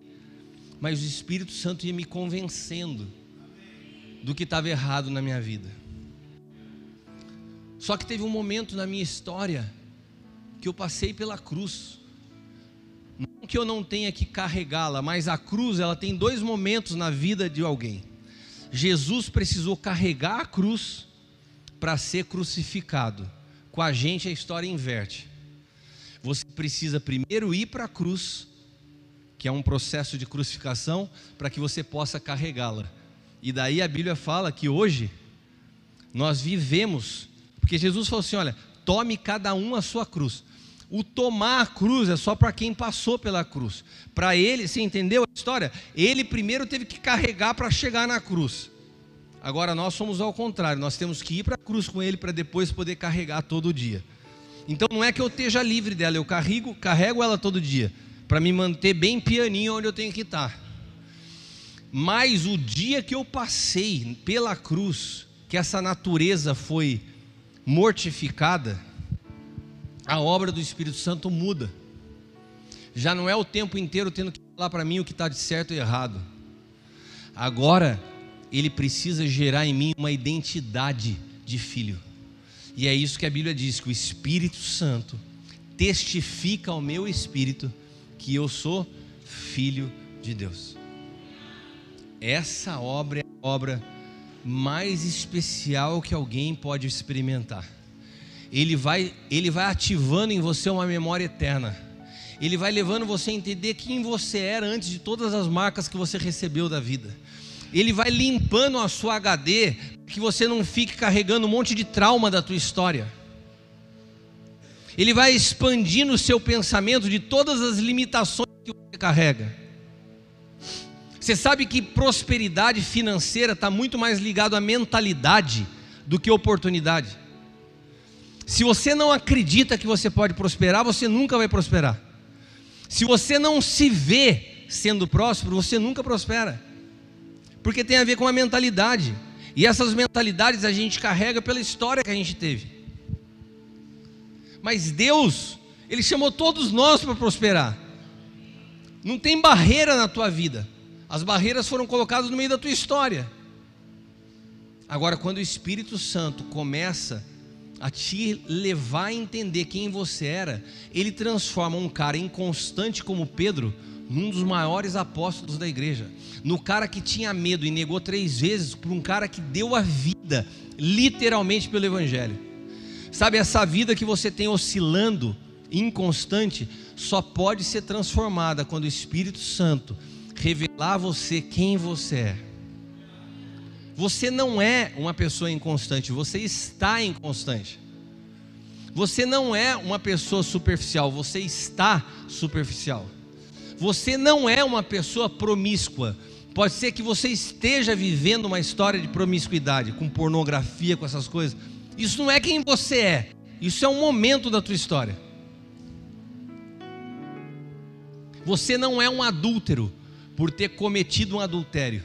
Mas o Espírito Santo ia me convencendo do que estava errado na minha vida. Só que teve um momento na minha história que eu passei pela cruz. Não que eu não tenha que carregá-la, mas a cruz, ela tem dois momentos na vida de alguém. Jesus precisou carregar a cruz para ser crucificado. Com a gente a história inverte. Você precisa primeiro ir para a cruz, que é um processo de crucificação, para que você possa carregá-la. E daí a Bíblia fala que hoje nós vivemos, porque Jesus falou assim: olha, tome cada um a sua cruz. O tomar a cruz é só para quem passou pela cruz. Para ele, você entendeu a história? Ele primeiro teve que carregar para chegar na cruz. Agora nós somos ao contrário, nós temos que ir para a cruz com ele para depois poder carregar todo dia. Então não é que eu esteja livre dela, eu carrego ela todo dia, para me manter bem pianinho onde eu tenho que estar. Mas o dia que eu passei pela cruz, que essa natureza foi mortificada, a obra do Espírito Santo muda. Já não é o tempo inteiro tendo que falar para mim o que está de certo e errado. Agora ele precisa gerar em mim uma identidade de filho. E é isso que a Bíblia diz, que o Espírito Santo testifica ao meu espírito que eu sou filho de Deus. Essa obra é a obra mais especial que alguém pode experimentar. Ele vai ativando em você uma memória eterna. Ele vai levando você a entender quem você era antes de todas as marcas que você recebeu da vida. Ele vai limpando a sua HD, que você não fique carregando um monte de trauma da tua história. Ele vai expandindo o seu pensamento de todas as limitações que você carrega. Você sabe que prosperidade financeira está muito mais ligado à mentalidade do que à oportunidade. Se você não acredita que você pode prosperar, você nunca vai prosperar. Se você não se vê sendo próspero, você nunca prospera. Porque tem a ver com a mentalidade. E essas mentalidades a gente carrega pela história que a gente teve. Mas Deus, Ele chamou todos nós para prosperar. Não tem barreira na tua vida. As barreiras foram colocadas no meio da tua história. Agora, quando o Espírito Santo começa a te levar a entender quem você era, ele transforma um cara inconstante como Pedro num dos maiores apóstolos da igreja, no cara que tinha medo e negou 3 vezes, por um cara que deu a vida literalmente pelo evangelho. Sabe, essa vida que você tem oscilando inconstante só pode ser transformada quando o Espírito Santo revelar a você quem você é. Você não é uma pessoa inconstante, você está inconstante. Você não é uma pessoa superficial, você está superficial. Você não é uma pessoa promíscua. Pode ser que você esteja vivendo uma história de promiscuidade, com pornografia, com essas coisas. Isso não é quem você é. Isso é um momento da tua história. Você não é um adúltero por ter cometido um adultério.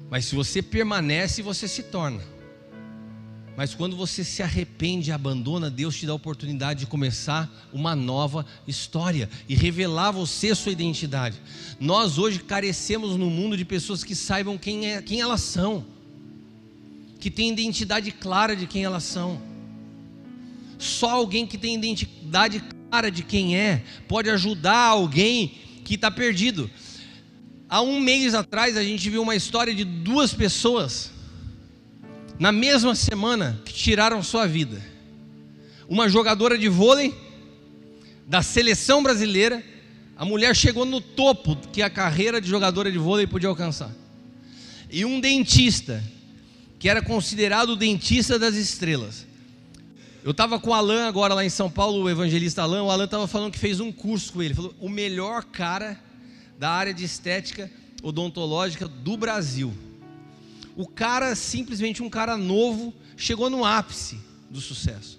Mas se você permanece, você se torna. Mas quando você se arrepende e abandona, Deus te dá a oportunidade de começar uma nova história e revelar a você a sua identidade. Nós hoje carecemos no mundo de pessoas que saibam quem elas são, que tem identidade clara de quem elas são. Só alguém que tem identidade clara de quem é pode ajudar alguém que está perdido. Há um mês atrás a gente viu uma história de 2 pessoas na mesma semana que tiraram sua vida. Uma jogadora de vôlei da seleção brasileira, a mulher chegou no topo que a carreira de jogadora de vôlei podia alcançar. E um dentista, que era considerado o dentista das estrelas. Eu estava com o Alan agora lá em São Paulo, o evangelista Alan. O Alan estava falando que fez um curso com ele. Falou, o melhor cara da área de estética odontológica do Brasil. O cara, simplesmente um cara novo, chegou no ápice do sucesso.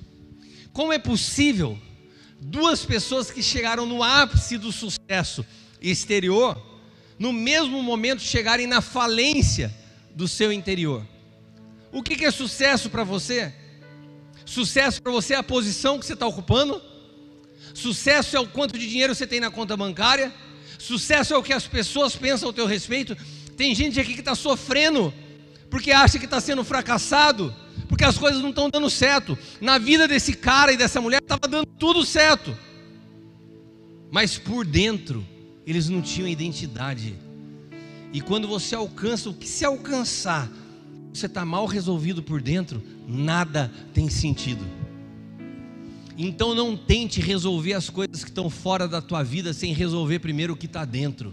Como é possível 2 pessoas que chegaram no ápice do sucesso exterior, no mesmo momento chegarem na falência do seu interior? O que é sucesso para você? Sucesso para você é a posição que você está ocupando? Sucesso é o quanto de dinheiro você tem na conta bancária? Sucesso é o que as pessoas pensam ao teu respeito? Tem gente aqui que está sofrendo porque acha que está sendo fracassado, porque as coisas não estão dando certo. Na vida desse cara e dessa mulher estava dando tudo certo, mas por dentro eles não tinham identidade. E quando você alcança o que se alcançar, você está mal resolvido por dentro, nada tem sentido. Então não tente resolver as coisas que estão fora da tua vida sem resolver primeiro o que está dentro.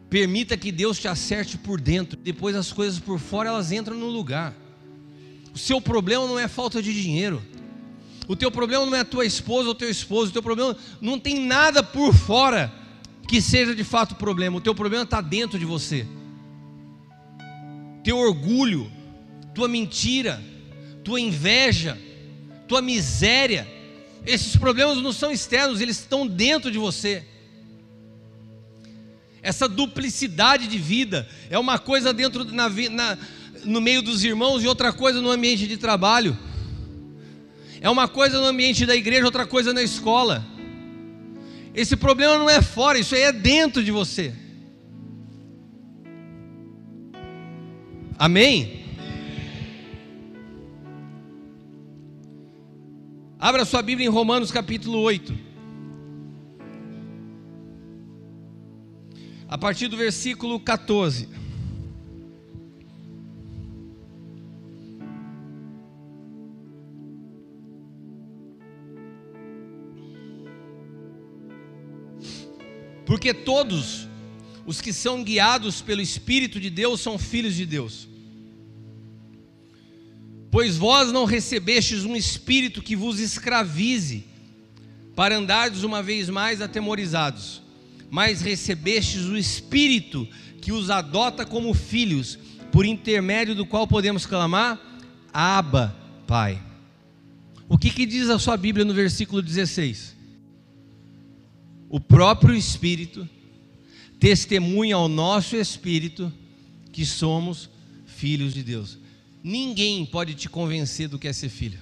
Permita que Deus te acerte por dentro, depois as coisas por fora elas entram no lugar. O seu problema não é falta de dinheiro, o teu problema não é a tua esposa ou teu esposo, o teu problema não tem nada por fora que seja de fato problema. O teu problema está dentro de você. Teu orgulho, tua mentira, tua inveja, tua miséria, esses problemas não são externos, eles estão dentro de você. Essa duplicidade de vida é uma coisa dentro no meio dos irmãos e outra coisa no ambiente de trabalho. É uma coisa no ambiente da igreja, outra coisa na escola. Esse problema não é fora, isso aí é dentro de você. Amém? Abra sua Bíblia em Romanos capítulo 8. A partir do versículo 14. Porque todos os que são guiados pelo Espírito de Deus são filhos de Deus. Pois vós não recebestes um espírito que vos escravize, para andardes uma vez mais atemorizados, mas recebestes o Espírito que os adota como filhos, por intermédio do qual podemos clamar, Abba, Pai. O que diz a sua Bíblia no versículo 16? O próprio Espírito testemunha ao nosso Espírito que somos filhos de Deus. Ninguém pode te convencer do que é ser filho.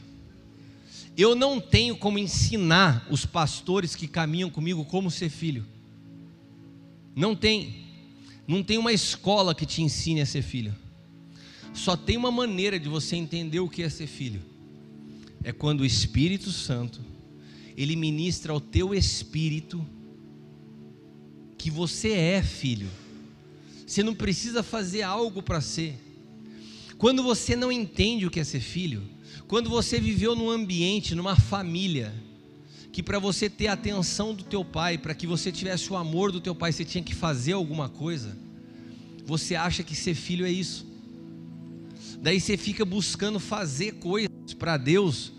Eu não tenho como ensinar os pastores que caminham comigo como ser filho. Não tem uma escola que te ensine a ser filho. Só tem uma maneira de você entender o que é ser filho. É quando o Espírito Santo, ele ministra ao teu espírito que você é filho. Você não precisa fazer algo para ser. Quando você não entende o que é ser filho, Quando você viveu num ambiente, numa família, que para você ter a atenção do teu pai, para que você tivesse o amor do teu pai, você tinha que fazer alguma coisa, você acha que ser filho é isso. Daí você fica buscando fazer coisas para Deus,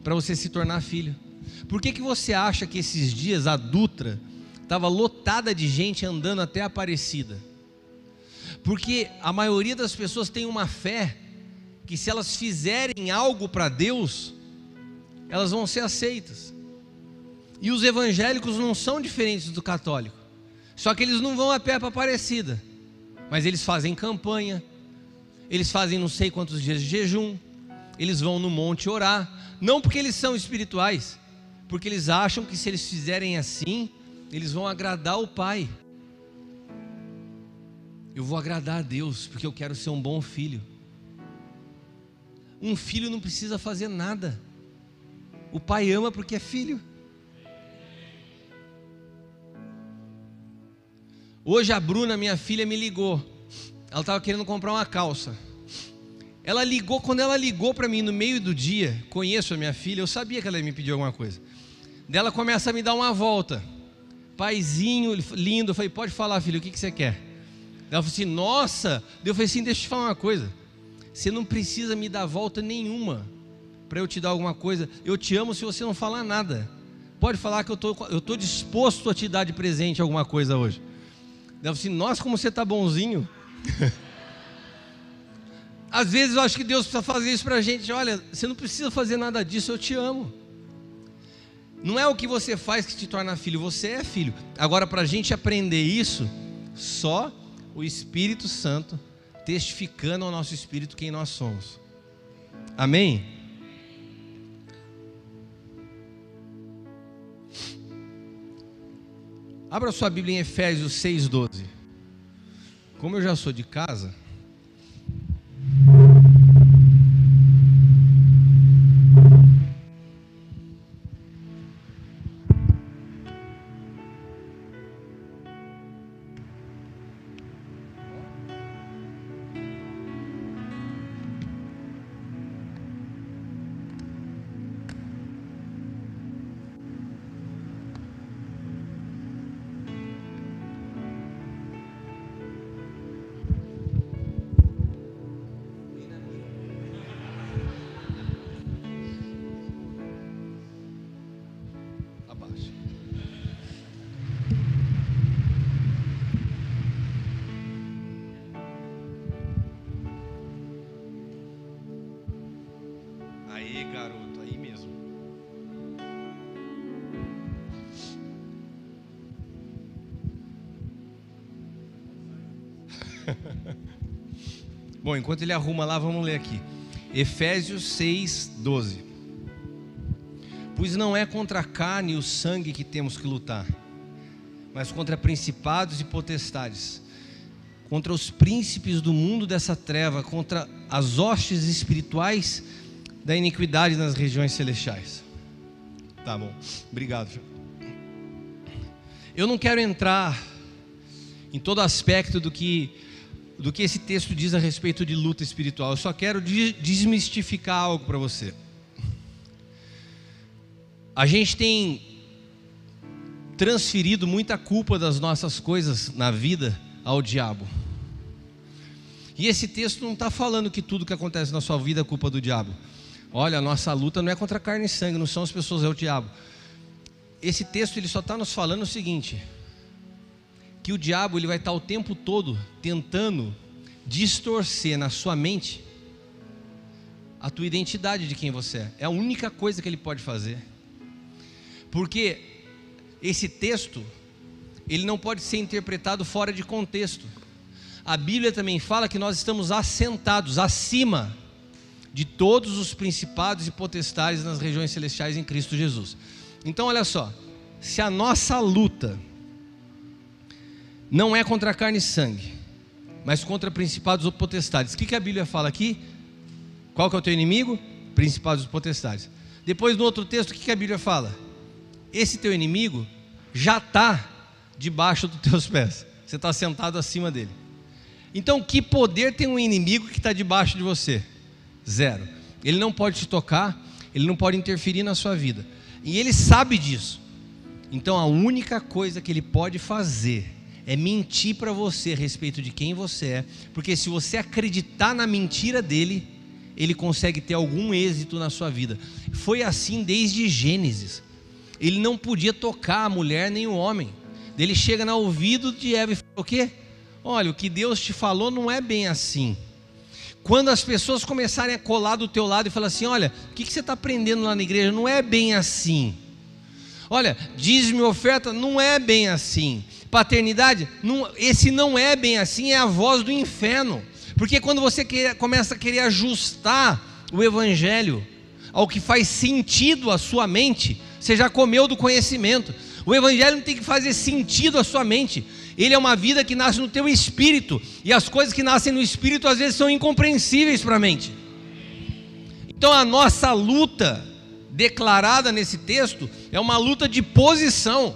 para você se tornar filho. Por que você acha que esses dias a Dutra estava lotada de gente andando até Aparecida? Porque a maioria das pessoas tem uma fé que se elas fizerem algo para Deus, elas vão ser aceitas. E os evangélicos não são diferentes do católico, só que eles não vão a pé para Aparecida, mas eles fazem campanha, eles fazem não sei quantos dias de jejum, eles vão no monte orar, não porque eles são espirituais, porque eles acham que se eles fizerem assim, eles vão agradar o Pai. Eu vou agradar a Deus, porque eu quero ser um bom filho. Um filho não precisa fazer nada, o pai ama porque é filho. Hoje a Bruna, minha filha, me ligou. Ela estava querendo comprar uma calça. Ela ligou, quando ela ligou para mim no meio do dia, conheço a minha filha, eu sabia que ela ia me pedir alguma coisa. Dela começa a me dar uma volta. Paizinho lindo, eu falei, pode falar, filho, o que você quer? Ela falou assim, nossa. Eu falei assim, deixa eu te falar uma coisa. Você não precisa me dar volta nenhuma para eu te dar alguma coisa. Eu te amo se você não falar nada. Pode falar que eu tô disposto a te dar de presente alguma coisa hoje. Ela falou assim, nossa, como você está bonzinho. Às vezes eu acho que Deus precisa fazer isso para a gente. Olha, você não precisa fazer nada disso, eu te amo. Não é o que você faz que te torna filho, você é filho. Agora, para a gente aprender isso, só o Espírito Santo testificando ao nosso espírito quem nós somos. Amém? Abra sua Bíblia em Efésios 6:12. Como eu já sou de casa, aí, garoto, aí mesmo. Bom, enquanto ele arruma lá, vamos ler aqui. Efésios 6:12. Pois não é contra a carne e o sangue que temos que lutar, mas contra principados e potestades, contra os príncipes do mundo dessa treva, contra as hostes espirituais da iniquidade nas regiões celestiais. Tá bom, obrigado. Eu não quero entrar em todo aspecto do que esse texto diz a respeito de luta espiritual. Eu só quero desmistificar algo para você. A gente tem transferido muita culpa das nossas coisas na vida ao diabo. E esse texto não está falando que tudo que acontece na sua vida é culpa do diabo. Olha, a nossa luta não é contra carne e sangue, não são as pessoas, é o diabo. Esse texto ele só está nos falando o seguinte: que o diabo ele vai estar o tempo todo tentando distorcer na sua mente a tua identidade de quem você é. É a única coisa que ele pode fazer. Porque esse texto ele não pode ser interpretado fora de contexto. A Bíblia também fala que nós estamos assentados acima de todos os principados e potestades nas regiões celestiais em Cristo Jesus. Então olha só, se a nossa luta não é contra a carne e sangue, mas contra principados ou potestades, o que a Bíblia fala aqui? Qual que é o teu inimigo? Principados e potestades. Depois no outro texto, o que a Bíblia fala? Esse teu inimigo já está debaixo dos teus pés, você está sentado acima dele. Então que poder tem um inimigo que está debaixo de você? Zero. Ele não pode te tocar, ele não pode interferir na sua vida. E ele sabe disso. Então a única coisa que ele pode fazer é mentir para você a respeito de quem você é, porque se você acreditar na mentira dele, ele consegue ter algum êxito na sua vida. Foi assim desde Gênesis. Ele não podia tocar a mulher nem o homem. Ele chega no ouvido de Eva e fala o quê? Olha, o que Deus te falou não é bem assim. Quando as pessoas começarem a colar do teu lado e falar assim, olha, o que você está aprendendo lá na igreja? Não é bem assim. Olha, dízimo e oferta não é bem assim. Paternidade, esse não é bem assim, é a voz do inferno. Porque quando você começa a querer ajustar o evangelho ao que faz sentido à sua mente, você já comeu do conhecimento. O evangelho não tem que fazer sentido à sua mente. Ele é uma vida que nasce no teu espírito, e as coisas que nascem no espírito às vezes são incompreensíveis para a mente. Então a nossa luta declarada nesse texto é uma luta de posição.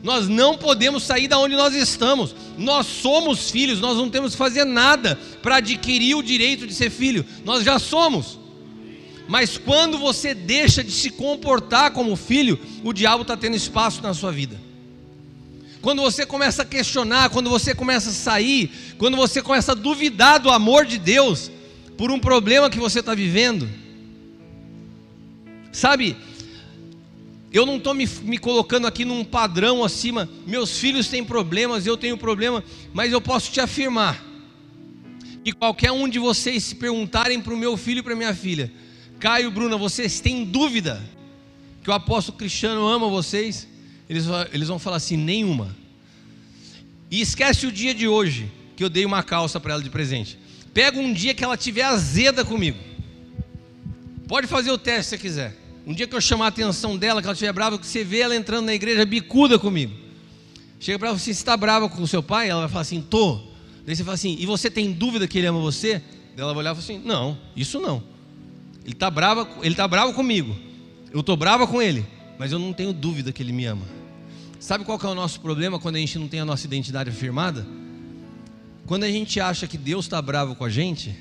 Nós não podemos sair da onde nós estamos. Nós somos filhos, nós não temos que fazer nada para adquirir o direito de ser filho. Nós já somos. Mas quando você deixa de se comportar como filho, o diabo está tendo espaço na sua vida. Quando você começa a questionar, quando você começa a sair, quando você começa a duvidar do amor de Deus por um problema que você está vivendo, sabe, eu não estou me colocando aqui num padrão acima, meus filhos têm problemas, eu tenho problema, mas eu posso te afirmar, que qualquer um de vocês se perguntarem para o meu filho e para a minha filha, Caio, Bruna, vocês têm dúvida que o apóstolo Cristiano ama vocês? Eles vão falar assim, nenhuma. E esquece o dia de hoje, que eu dei uma calça para ela de presente. Pega um dia que ela tiver azeda comigo. Pode fazer o teste se você quiser. Um dia que eu chamar a atenção dela, que ela estiver brava, que você vê ela entrando na igreja bicuda comigo. Chega para ela assim, você está brava com o seu pai? Ela vai falar assim, tô. Daí você fala assim, e você tem dúvida que ele ama você? Daí ela vai olhar e falar assim, não, isso não. Ele está bravo comigo. Eu estou brava com ele, mas eu não tenho dúvida que ele me ama. Sabe qual que é o nosso problema quando a gente não tem a nossa identidade afirmada? Quando a gente acha que Deus está bravo com a gente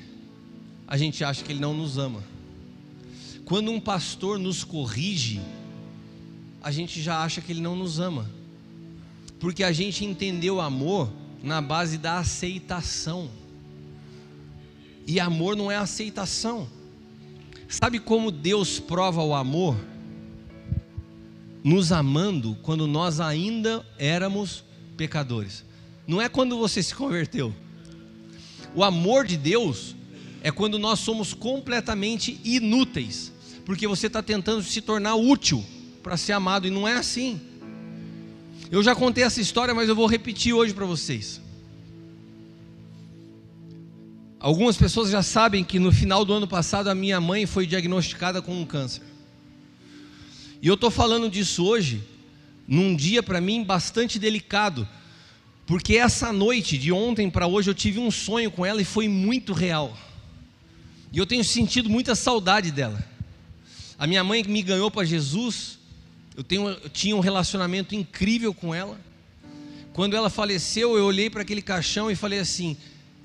acha que Ele não nos ama. Quando um pastor nos corrige, a gente já acha que Ele não nos ama, porque a gente entendeu amor na base da aceitação, e amor não é aceitação. Sabe como Deus prova o amor? Nos amando quando nós ainda éramos pecadores. Não é quando você se converteu. O amor de Deus é quando nós somos completamente inúteis, porque você está tentando se tornar útil para ser amado, e não é assim. Eu já contei essa história, mas eu vou repetir hoje para vocês. Algumas pessoas já sabem que no final do ano passado a minha mãe foi diagnosticada com um câncer. E eu estou falando disso hoje, num dia para mim bastante delicado, porque essa noite, de ontem para hoje, eu tive um sonho com ela e foi muito real. E eu tenho sentido muita saudade dela. A minha mãe me ganhou para Jesus, eu tinha um relacionamento incrível com ela. Quando ela faleceu, eu olhei para aquele caixão e falei assim,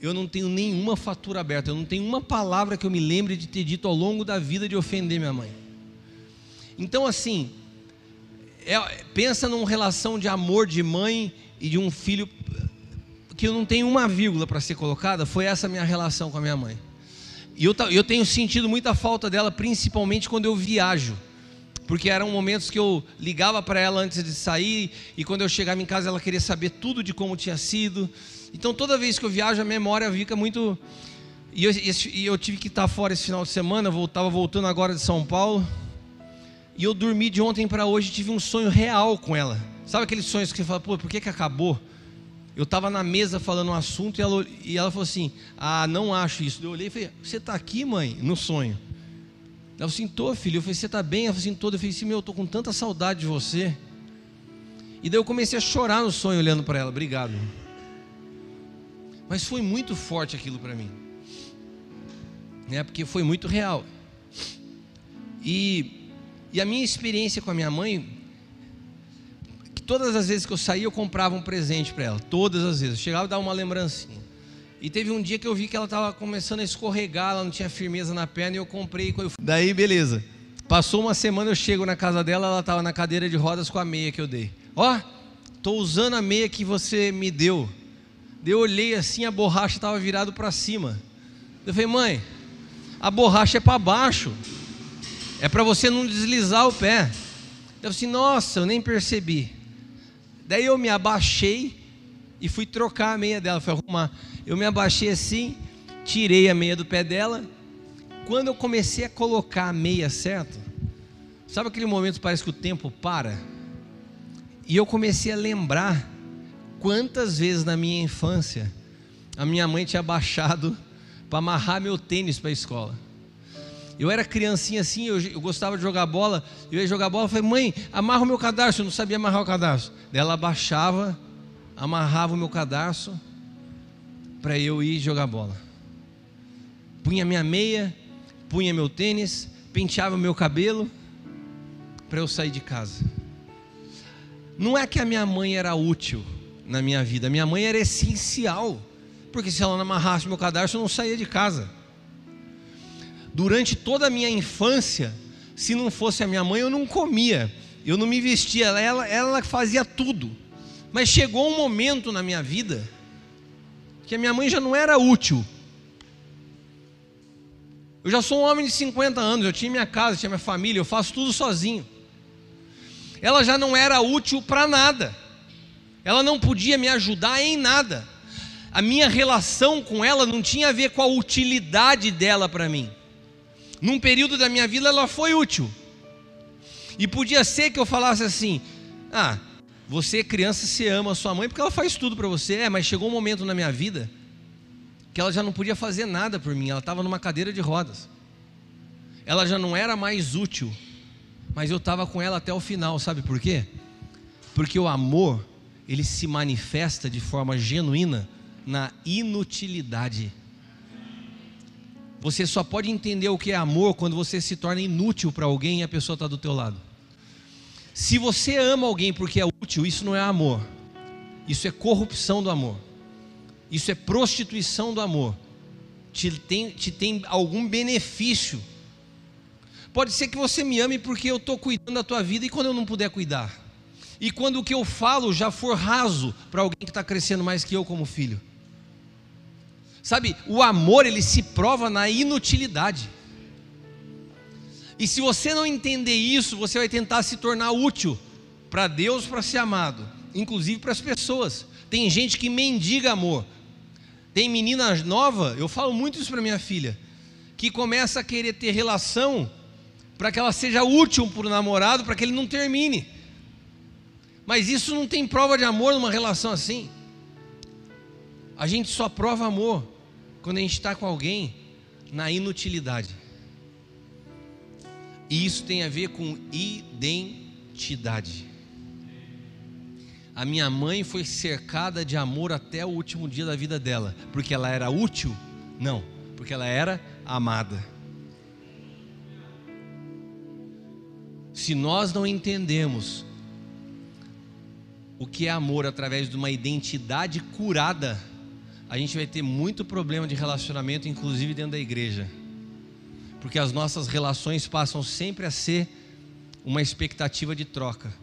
eu não tenho nenhuma fatura aberta, eu não tenho uma palavra que eu me lembre de ter dito ao longo da vida de ofender minha mãe. Então assim, pensa numa relação de amor de mãe e de um filho, que eu não tenho uma vírgula para ser colocada. Foi essa a minha relação com a minha mãe. E eu tenho sentido muita falta dela, principalmente quando eu viajo, porque eram momentos que eu ligava para ela antes de sair, e quando eu chegava em casa ela queria saber tudo de como tinha sido. Então toda vez que eu viajo a memória fica muito... E eu tive que estar fora esse final de semana, estava voltando agora de São Paulo, e eu dormi de ontem para hoje, tive um sonho real com ela. Sabe aqueles sonhos que você fala, pô, por que acabou? Eu estava na mesa falando um assunto e ela falou assim, não acho isso. Eu olhei e falei, você está aqui, mãe? No sonho. Ela falou assim, tô, filho. Eu falei, você está bem? Ela falou assim, tô. Eu falei assim, eu estou com tanta saudade de você. E daí eu comecei a chorar no sonho olhando para ela. Obrigado. Mas foi muito forte aquilo para mim, né? Porque foi muito real. E a minha experiência com a minha mãe, que todas as vezes que eu saía eu comprava um presente para ela. Todas as vezes, eu chegava e dava uma lembrancinha. E teve um dia que eu vi que ela estava começando a escorregar, ela não tinha firmeza na perna, e eu comprei. Daí, beleza. Passou uma semana, eu chego na casa dela, ela estava na cadeira de rodas com a meia que eu dei. Ó, estou usando a meia que você me deu. Daí eu olhei assim, a borracha estava virada para cima. Eu falei, mãe, a borracha é para baixo. É para você não deslizar o pé. Eu falei assim, nossa, eu nem percebi. Daí eu me abaixei e fui trocar a meia dela, fui arrumar. Eu me abaixei assim, tirei a meia do pé dela. Quando eu comecei a colocar a meia certo, sabe aquele momento que parece que o tempo para? E eu comecei a lembrar quantas vezes na minha infância a minha mãe tinha baixado para amarrar meu tênis para a escola. Eu era criancinha assim, eu gostava de jogar bola. Eu ia jogar bola, eu falei, mãe, amarra o meu cadarço. Eu não sabia amarrar o cadarço. Daí ela abaixava, amarrava o meu cadarço para eu ir jogar bola. Punha minha meia, punha meu tênis, penteava meu cabelo para eu sair de casa. Não é que a minha mãe era útil na minha vida, a minha mãe era essencial, porque se ela não amarrasse meu cadarço eu não saía de casa. Durante toda a minha infância, se não fosse a minha mãe eu não comia, eu não me vestia, ela fazia tudo. Mas chegou um momento na minha vida que a minha mãe já não era útil. Eu já sou um homem de 50 anos, eu tinha minha casa, tinha minha família, eu faço tudo sozinho. Ela já não era útil para nada. Ela não podia me ajudar em nada. A minha relação com ela não tinha a ver com a utilidade dela para mim. Num período da minha vida ela foi útil. E podia ser que eu falasse assim, você criança, você ama a sua mãe porque ela faz tudo para você. Mas chegou um momento na minha vida que ela já não podia fazer nada por mim. Ela estava numa cadeira de rodas. Ela já não era mais útil. Mas eu estava com ela até o final, sabe por quê? Porque o amor, ele se manifesta de forma genuína na inutilidade. Você só pode entender o que é amor quando você se torna inútil para alguém e a pessoa está do teu lado. Se você ama alguém porque é útil, isso não é amor. Isso é corrupção do amor. Isso é prostituição do amor. Te tem algum benefício. Pode ser que você me ame porque eu estou cuidando da tua vida e quando eu não puder cuidar. E quando o que eu falo já for raso para alguém que está crescendo mais que eu como filho. Sabe, o amor ele se prova na inutilidade. E se você não entender isso, você vai tentar se tornar útil para Deus, para ser amado, inclusive para as pessoas. Tem gente que mendiga amor. Tem menina nova, eu falo muito isso para minha filha, que começa a querer ter relação para que ela seja útil para o namorado, para que ele não termine. Mas isso não tem prova de amor numa relação assim. A gente só prova amor quando a gente está com alguém na inutilidade. E isso tem a ver com identidade. A minha mãe foi cercada de amor até o último dia da vida dela. Porque ela era útil? Não, porque ela era amada. Se nós não entendemos o que é amor através de uma identidade curada, a gente vai ter muito problema de relacionamento, inclusive dentro da igreja. Porque as nossas relações passam sempre a ser uma expectativa de troca.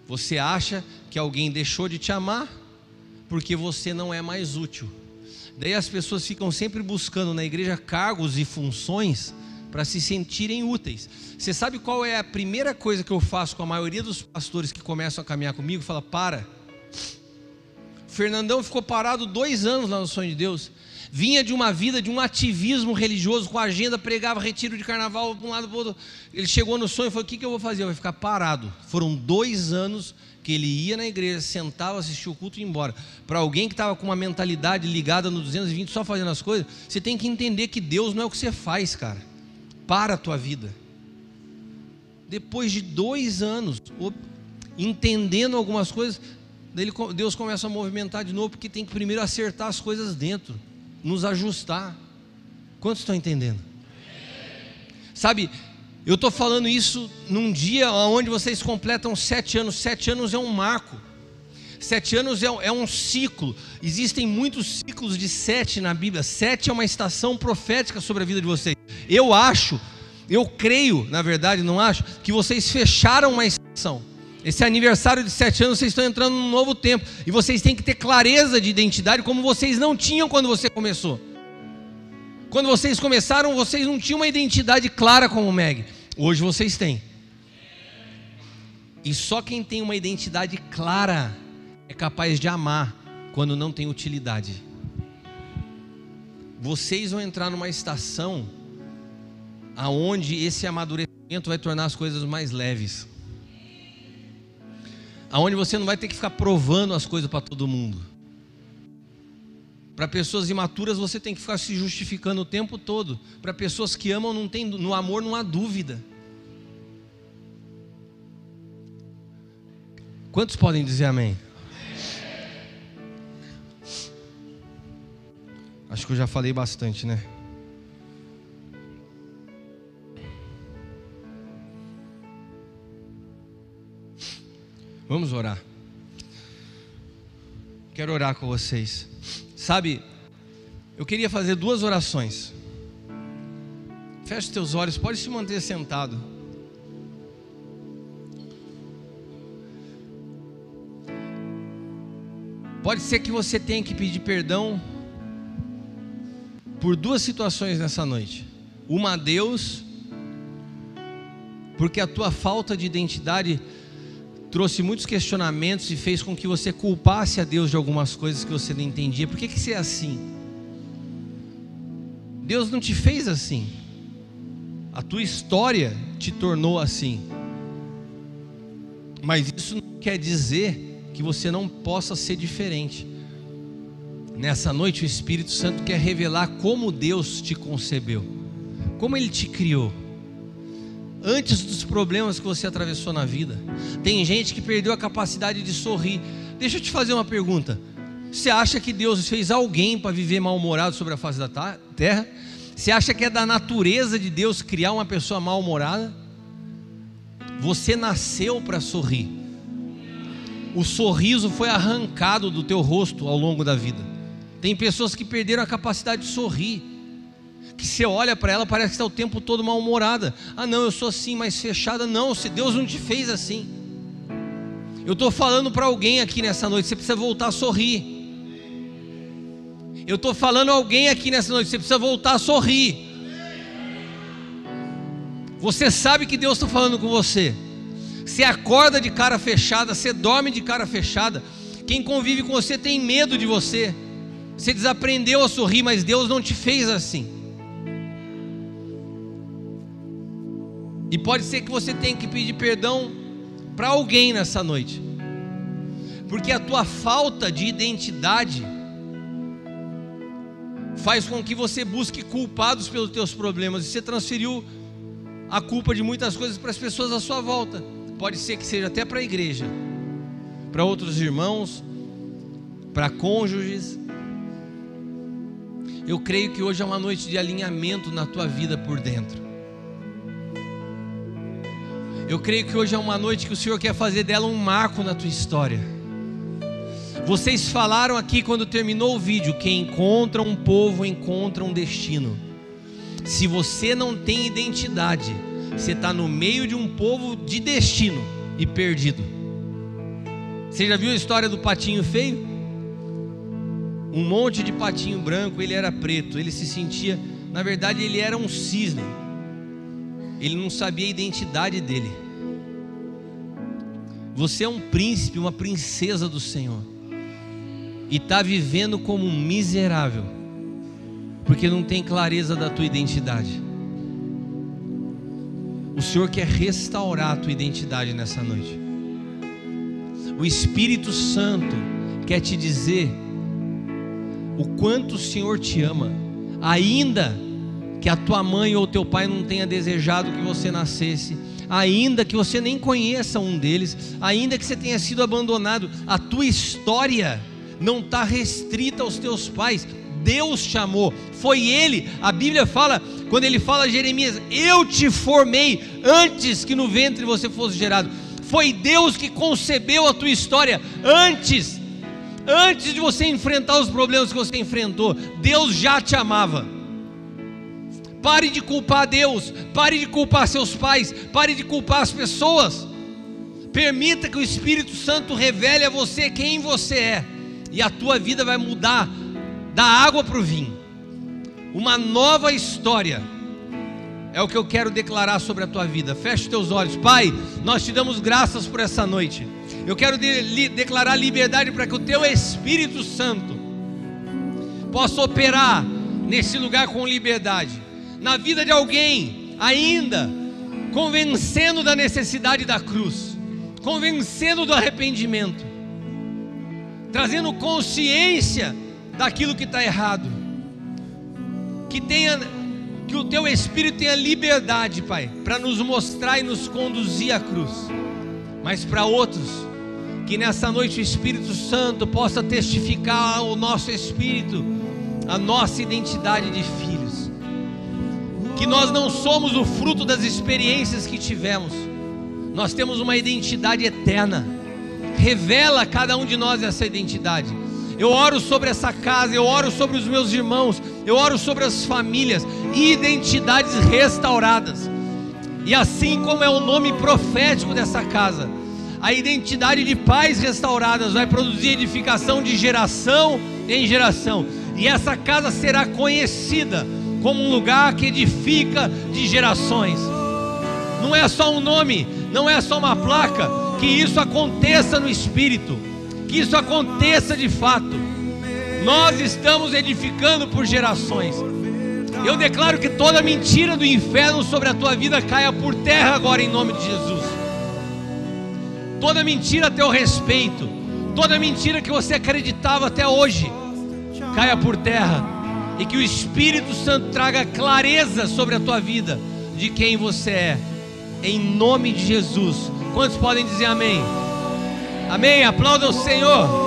Você acha que alguém deixou de te amar porque você não é mais útil. Daí as pessoas ficam sempre buscando na igreja cargos e funções para se sentirem úteis. Você sabe qual é a primeira coisa que eu faço com a maioria dos pastores que começam a caminhar comigo? Fala, para. Fernandão ficou parado 2 anos lá no Sonho de Deus. Vinha de uma vida, de um ativismo religioso, com agenda, pregava retiro de carnaval de um lado para o outro. Ele chegou no sonho e falou, o que eu vou fazer? Eu vou ficar parado. Foram 2 anos que ele ia na igreja, sentava, assistia o culto e ia embora. Para alguém que estava com uma mentalidade ligada no 220, só fazendo as coisas, você tem que entender que Deus não é o que você faz, cara. Para a tua vida. Depois de 2 anos, entendendo algumas coisas, daí Deus começa a movimentar de novo, porque tem que primeiro acertar as coisas dentro, nos ajustar. Quantos estão entendendo? Sabe, eu estou falando isso num dia onde vocês completam 7 anos. 7 anos é um marco. 7 anos é um ciclo. Existem muitos ciclos de 7 na Bíblia. 7 é uma estação profética sobre a vida de vocês. Eu creio, na verdade, não acho, que vocês fecharam uma estação. Esse aniversário de 7 anos, vocês estão entrando num novo tempo. E vocês têm que ter clareza de identidade, como vocês não tinham quando você começou. Quando vocês começaram, vocês não tinham uma identidade clara como Meg. Hoje vocês têm. E só quem tem uma identidade clara é capaz de amar quando não tem utilidade. Vocês vão entrar numa estação aonde esse amadurecimento vai tornar as coisas mais leves. Aonde você não vai ter que ficar provando as coisas para todo mundo. Para pessoas imaturas você tem que ficar se justificando o tempo todo. Para pessoas que amam, no amor não há dúvida. Quantos podem dizer amém? Acho que eu já falei bastante, né? Vamos orar. Quero orar com vocês. Sabe, eu queria fazer 2 orações. Feche os teus olhos, pode se manter sentado. Pode ser que você tenha que pedir perdão por 2 situações nessa noite. Uma a Deus, porque a tua falta de identidade trouxe muitos questionamentos e fez com que você culpasse a Deus de algumas coisas que você não entendia. Por que você é assim? Deus não te fez assim. A tua história te tornou assim. Mas isso não quer dizer que você não possa ser diferente. Nessa noite o Espírito Santo quer revelar como Deus te concebeu, como Ele te criou, antes dos problemas que você atravessou na vida. Tem gente que perdeu a capacidade de sorrir. Deixa eu te fazer uma pergunta. Você acha que Deus fez alguém para viver mal-humorado sobre a face da terra? Você acha que é da natureza de Deus criar uma pessoa mal-humorada? Você nasceu para sorrir. O sorriso foi arrancado do teu rosto ao longo da vida. Tem pessoas que perderam a capacidade de sorrir, que você olha para ela, parece que está o tempo todo mal-humorada. Ah não, eu sou assim, mais fechada. Não, se Deus não te fez assim. Eu estou falando para alguém aqui nessa noite, você precisa voltar a sorrir. Eu estou falando a alguém aqui nessa noite, você precisa voltar a sorrir. Você sabe que Deus está falando com você. Você acorda de cara fechada, você dorme de cara fechada. Quem convive com você tem medo de você. Você desaprendeu a sorrir, mas Deus não te fez assim. E pode ser que você tenha que pedir perdão para alguém nessa noite, porque a tua falta de identidade faz com que você busque culpados pelos teus problemas, e você transferiu a culpa de muitas coisas para as pessoas à sua volta. Pode ser que seja até para a igreja, para outros irmãos, para cônjuges. Eu creio que hoje é uma noite de alinhamento na tua vida por dentro. Eu creio que hoje é uma noite que o Senhor quer fazer dela um marco na tua história. Vocês falaram aqui quando terminou o vídeo: quem encontra um povo encontra um destino. Se você não tem identidade, você está no meio de um povo de destino e perdido. Você já viu a história do patinho feio? Um monte de patinho branco, ele era preto, ele se sentia, na verdade ele era um cisne. Ele não sabia a identidade dele. Você é um príncipe, uma princesa do Senhor, e está vivendo como um miserável, porque não tem clareza da tua identidade. O Senhor quer restaurar a tua identidade nessa noite. O Espírito Santo quer te dizer o quanto o Senhor te ama, ainda que a tua mãe ou teu pai não tenha desejado que você nascesse, ainda que você nem conheça um deles, ainda que você tenha sido abandonado, a tua história não está restrita aos teus pais. Deus te amou, foi Ele. A Bíblia fala, quando Ele fala a Jeremias: eu te formei antes que no ventre você fosse gerado. Foi Deus que concebeu a tua história antes de você enfrentar os problemas que você enfrentou. Deus já te amava. Pare de culpar Deus, pare de culpar seus pais, pare de culpar as pessoas. Permita que o Espírito Santo revele a você quem você é, e a tua vida vai mudar da água para o vinho. Uma nova história é o que eu quero declarar sobre a tua vida. Feche os teus olhos. Pai, nós te damos graças por essa noite. Eu quero declarar liberdade para que o teu Espírito Santo possa operar nesse lugar com liberdade, na vida de alguém ainda convencendo da necessidade da cruz, convencendo do arrependimento, trazendo consciência daquilo que está errado. Que o teu Espírito tenha liberdade, Pai, para nos mostrar e nos conduzir à cruz. Mas para outros, que nessa noite o Espírito Santo possa testificar ao nosso espírito a nossa identidade de filhos, que nós não somos o fruto das experiências que tivemos, nós temos uma identidade eterna. Revela a cada um de nós essa identidade. Eu oro sobre essa casa, eu oro sobre os meus irmãos, eu oro sobre as famílias, identidades restauradas. E assim como é o nome profético dessa casa, a identidade de pais restauradas vai produzir edificação de geração em geração. E essa casa será conhecida como um lugar que edifica de gerações. Não é só um nome, não é só uma placa. Que isso aconteça no Espírito, que isso aconteça de fato. Nós estamos edificando por gerações. Eu declaro que toda mentira do inferno sobre a tua vida caia por terra agora, em nome de Jesus. Toda mentira a teu respeito, toda mentira que você acreditava até hoje, caia por terra, e que o Espírito Santo traga clareza sobre a tua vida, de quem você é, em nome de Jesus. Quantos podem dizer amém? Amém, aplaudam o Senhor.